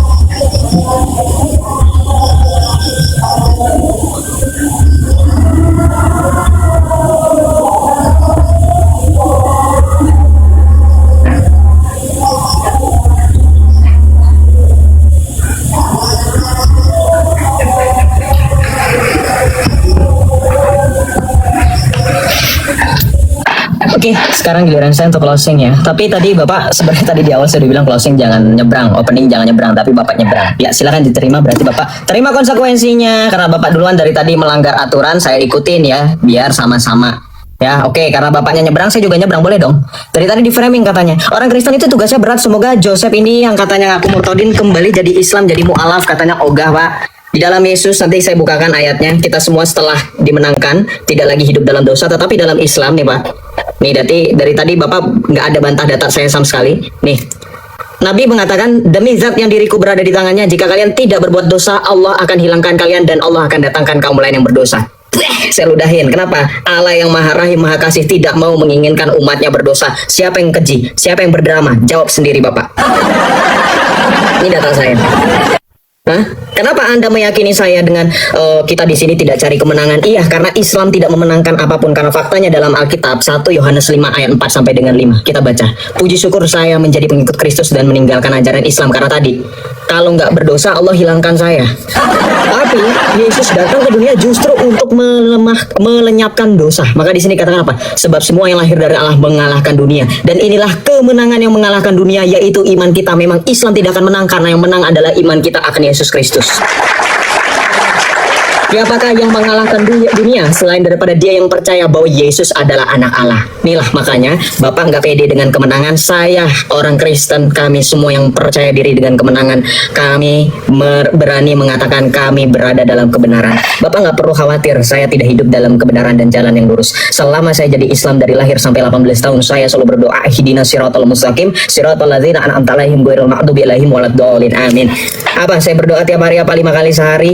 Oke, sekarang giliran saya untuk closing ya. Tapi tadi Bapak sebenarnya tadi di awal saya udah bilang closing jangan nyebrang, opening jangan nyebrang, tapi Bapak nyebrang. Ya, silakan diterima, berarti Bapak terima konsekuensinya karena Bapak duluan dari tadi melanggar aturan, saya ikutin ya, biar sama-sama. Ya, oke, karena Bapaknya nyebrang, saya juga nyebrang, boleh dong. Dari tadi di framing katanya, orang Kristen itu tugasnya berat, semoga Joseph ini yang katanya ngaku murtadin kembali jadi Islam, jadi mu'alaf, katanya ogah, Pak. Di dalam Yesus, nanti saya bukakan ayatnya, kita semua setelah dimenangkan, tidak lagi hidup dalam dosa, tetapi dalam Islam nih Pak. Nih, dari tadi Bapak nggak ada bantah data saya sama sekali. Nih, Nabi mengatakan, demi zat yang diriku berada di tangannya, jika kalian tidak berbuat dosa, Allah akan hilangkan kalian dan Allah akan datangkan kaum lain yang berdosa. Saya ludahin, kenapa? Allah yang maha rahim, maha kasih tidak mau menginginkan umatnya berdosa. Siapa yang keji? Siapa yang berdrama? Jawab sendiri Bapak. Ini data saya. Hah? Kenapa Anda meyakini saya dengan kita di sini tidak cari kemenangan? Iya, karena Islam tidak memenangkan apapun, karena faktanya dalam Alkitab 1 Yohanes 5 ayat 4 sampai dengan 5. Kita baca. Puji syukur saya menjadi pengikut Kristus dan meninggalkan ajaran Islam karena tadi kalau nggak berdosa Allah hilangkan saya. Tapi Yesus datang ke dunia justru untuk melenyapkan dosa. Maka di sini katakan apa? Sebab semua yang lahir dari Allah mengalahkan dunia, dan inilah kemenangan yang mengalahkan dunia, yaitu iman kita. Memang Islam tidak akan menang karena yang menang adalah iman kita akan Yesus Kristus. Siapakah yang mengalahkan dunia selain daripada dia yang percaya bahwa Yesus adalah anak Allah? Inilah makanya Bapak nggak pede dengan kemenangan. Saya orang Kristen, kami semua yang percaya diri dengan kemenangan, kami berani mengatakan kami berada dalam kebenaran. Bapak nggak perlu khawatir, saya tidak hidup dalam kebenaran dan jalan yang lurus. Selama saya jadi Islam dari lahir sampai 18 tahun, saya selalu berdoa, ihdinas siratal mustaqim, siratal ladzina an'amta 'alaihim ghairil maghdubi 'alaihim waladdallin. Amin. Apa? Saya berdoa tiap hari apa 5 kali sehari.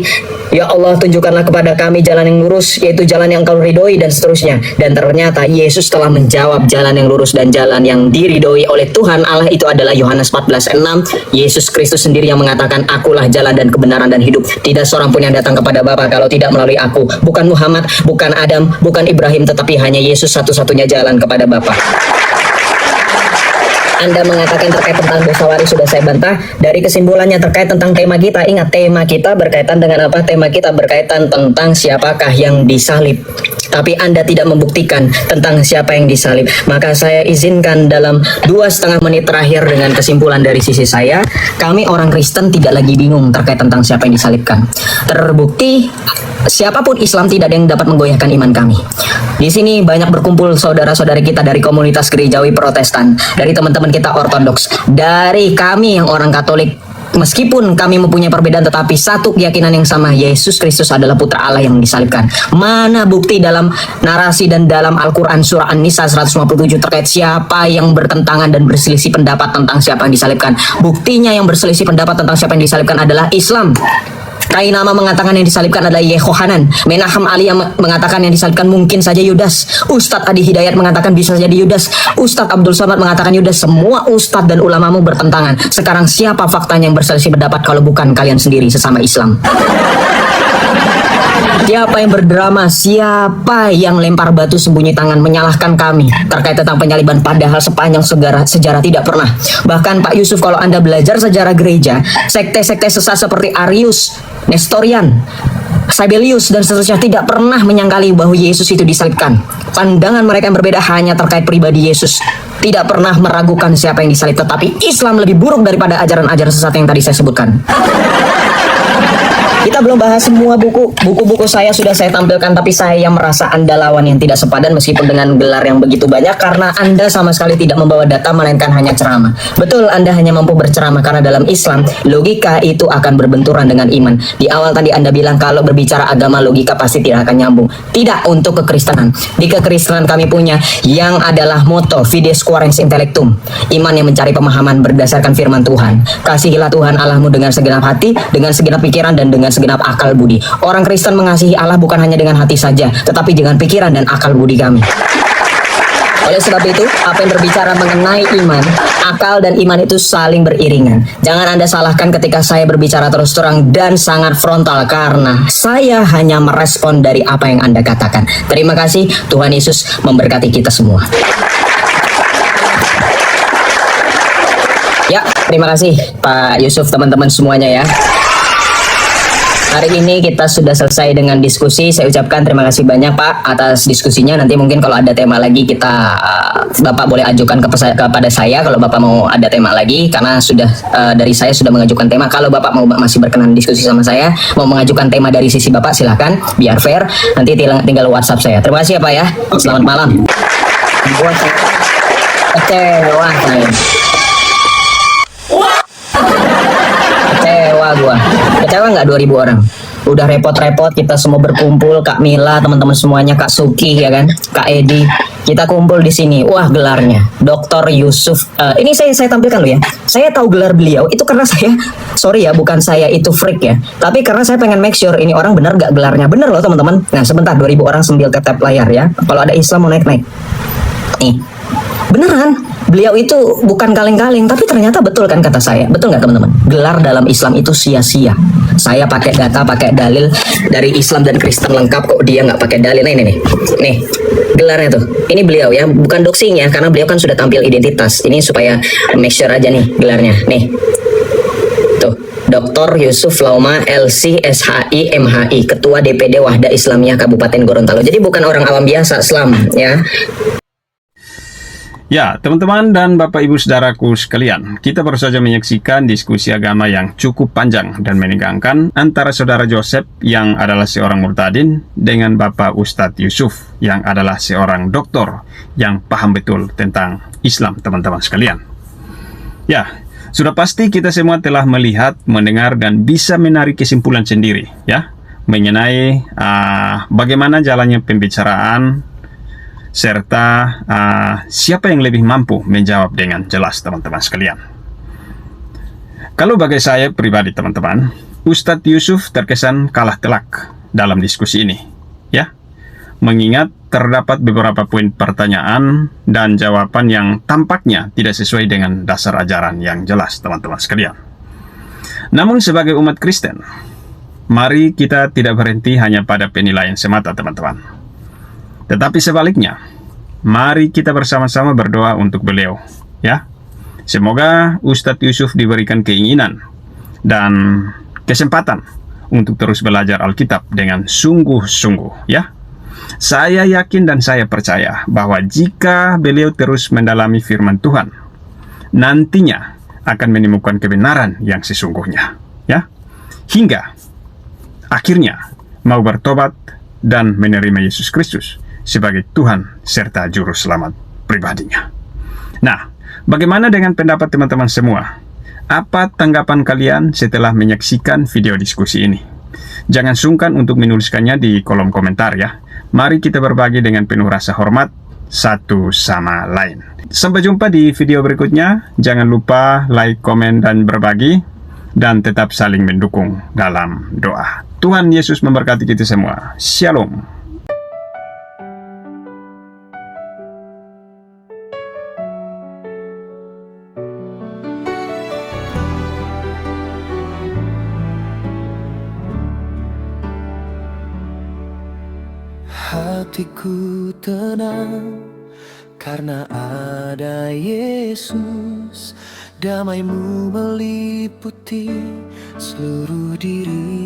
Ya Allah, tunjukkanlah kepada kami jalan yang lurus, yaitu jalan yang Kau ridhoi, dan seterusnya. Dan ternyata Yesus telah menjawab jalan yang lurus dan jalan yang diridhoi oleh Tuhan Allah itu adalah Yohanes 14:6. Yesus Kristus sendiri yang mengatakan, akulah jalan dan kebenaran dan hidup. Tidak seorang pun yang datang kepada Bapa kalau tidak melalui aku. Bukan Muhammad, bukan Adam, bukan Ibrahim, tetapi hanya Yesus satu-satunya jalan kepada Bapa. Anda mengatakan terkait tentang dosa waris, sudah saya bantah. Dari kesimpulannya terkait tentang tema kita, ingat tema kita berkaitan dengan apa? Tema kita berkaitan tentang siapakah yang disalib. Tapi Anda tidak membuktikan tentang siapa yang disalib. Maka saya izinkan dalam 2,5 menit terakhir dengan kesimpulan dari sisi saya, kami orang Kristen tidak lagi bingung terkait tentang siapa yang disalibkan. Terbukti siapapun Islam tidak ada yang dapat menggoyahkan iman kami. Di sini banyak berkumpul saudara-saudari kita dari komunitas gerejawi Protestan, dari teman-teman kita Ortodoks, dari kami yang orang Katolik. Meskipun kami mempunyai perbedaan, tetapi satu keyakinan yang sama, Yesus Kristus adalah putra Allah yang disalibkan. Mana bukti dalam narasi dan dalam Al-Quran surah An-Nisa 157 terkait siapa yang bertentangan dan berselisih pendapat tentang siapa yang disalibkan? Buktinya yang berselisih pendapat tentang siapa yang disalibkan adalah Islam. Kainama mengatakan yang disalibkan adalah Yehohanan. Menachem Ali yang mengatakan yang disalibkan mungkin saja Yudas. Ustadz Adi Hidayat mengatakan bisa jadi Yudas. Ustadz Abdul Somad mengatakan Yudas. Semua ustadz dan ulamamu bertentangan. Sekarang siapa faktanya yang berselisih pendapat kalau bukan kalian sendiri sesama Islam? Siapa yang berdrama? Siapa yang lempar batu sembunyi tangan menyalahkan kami terkait tentang penyaliban, padahal sepanjang sejarah tidak pernah. Bahkan Pak Yusuf, kalau Anda belajar sejarah gereja, sekte-sekte sesat seperti Arius, Nestorian, Sabellius dan seterusnya tidak pernah menyangkali bahwa Yesus itu disalibkan. Pandangan mereka yang berbeda hanya terkait pribadi Yesus. Tidak pernah meragukan siapa yang disalib. Tetapi Islam lebih buruk daripada ajaran-ajaran sesat yang tadi saya sebutkan. Kita belum bahas semua buku-buku saya sudah saya tampilkan, tapi saya merasa Anda lawan yang tidak sepadan meskipun dengan gelar yang begitu banyak, karena Anda sama sekali tidak membawa data melainkan hanya ceramah. Betul, Anda hanya mampu berceramah karena dalam Islam logika itu akan berbenturan dengan iman. Di awal tadi Anda bilang kalau berbicara agama logika pasti tidak akan nyambung. Tidak untuk kekristenan. Di kekristenan kami punya yang adalah moto Fides Quaerens Intellectum, iman yang mencari pemahaman berdasarkan firman Tuhan. Kasihilah Tuhan Allahmu dengan segenap hati, dengan segenap pikiran, dan dengan segenap akal budi. Orang Kristen mengasihi Allah bukan hanya dengan hati saja, tetapi dengan pikiran dan akal budi kami. Oleh sebab itu, apa yang berbicara mengenai iman, akal dan iman itu saling beriringan. Jangan Anda salahkan ketika saya berbicara terus terang dan sangat frontal, karena saya hanya merespon dari apa yang Anda katakan. Terima kasih, Tuhan Yesus memberkati kita semua. Ya, terima kasih Pak Yusuf, teman-teman semuanya ya. hari ini kita sudah selesai dengan diskusi. Saya ucapkan terima kasih banyak Pak atas diskusinya. Nanti mungkin kalau ada tema lagi kita Bapak boleh ajukan kepada saya kalau Bapak mau ada tema lagi, karena sudah dari saya sudah mengajukan tema. Kalau Bapak mau masih berkenan diskusi sama saya, mau mengajukan tema dari sisi Bapak, silahkan, biar fair. Nanti tinggal WhatsApp saya. Terima kasih ya Pak ya. Selamat malam. Gua kecewa saya. Kecewa nggak 2000 orang? Udah repot-repot kita semua berkumpul, Kak Mila, teman-teman semuanya, Kak Suki ya kan, Kak Edi, kita kumpul di sini. Wah, gelarnya Dr. Yusuf. Ini saya tampilkan loh ya. Saya tahu gelar beliau itu karena saya, sorry ya, bukan saya itu freak ya, tapi karena saya pengen make sure ini orang benar gak gelarnya. Bener loh teman-teman. Nah sebentar, 2000 orang sambil tap layar ya. Kalau ada Islam mau naik-naik. Nih, beneran. Beliau itu bukan kaleng-kaleng, tapi ternyata betul kan kata saya. Betul nggak teman-teman? Gelar dalam Islam itu sia-sia. Saya pakai data, pakai dalil dari Islam dan Kristen lengkap, kok dia nggak pakai dalil. Nah, ini nih gelarnya tuh. Ini beliau ya, bukan doxing ya, karena beliau kan sudah tampil identitas. Ini supaya make sure aja nih gelarnya. Nih, tuh. Dr. Yusuf Lauma LC SHI MHI, Ketua DPD Wahda Islamiyah Kabupaten Gorontalo. Jadi bukan orang awam biasa, Islam ya. Ya, teman-teman dan Bapak Ibu Saudaraku sekalian, kita baru saja menyaksikan diskusi agama yang cukup panjang dan menegangkan antara Saudara Joseph yang adalah seorang murtadin dengan Bapak Ustadz Yusuf yang adalah seorang doktor yang paham betul tentang Islam, teman-teman sekalian. Ya, sudah pasti kita semua telah melihat, mendengar, dan bisa menarik kesimpulan sendiri ya mengenai bagaimana jalannya pembicaraan serta siapa yang lebih mampu menjawab dengan jelas, teman-teman sekalian. Kalau bagi saya pribadi, teman-teman, Ustadz Yusuf terkesan kalah telak dalam diskusi ini, ya. Mengingat terdapat beberapa poin pertanyaan dan jawaban yang tampaknya tidak sesuai dengan dasar ajaran yang jelas, teman-teman sekalian. Namun sebagai umat Kristen, mari kita tidak berhenti hanya pada penilaian semata, teman-teman. Tetapi sebaliknya, mari kita bersama-sama berdoa untuk beliau, ya. Semoga Ustadz Yusuf diberikan keinginan dan kesempatan untuk terus belajar Alkitab dengan sungguh-sungguh, ya. Saya yakin dan saya percaya bahwa jika beliau terus mendalami firman Tuhan, nantinya akan menemukan kebenaran yang sesungguhnya, ya. Hingga akhirnya mau bertobat dan menerima Yesus Kristus sebagai Tuhan serta Juru Selamat pribadinya. Nah, bagaimana dengan pendapat teman-teman semua? Apa tanggapan kalian setelah menyaksikan video diskusi ini? Jangan sungkan untuk menuliskannya di kolom komentar ya. Mari kita berbagi dengan penuh rasa hormat satu sama lain. Sampai jumpa di video berikutnya. Jangan lupa like, komen, dan berbagi. Dan tetap saling mendukung dalam doa. Tuhan Yesus memberkati kita semua. Shalom. Hatiku tenang karena ada Yesus, damai-Mu meliputi seluruh diri.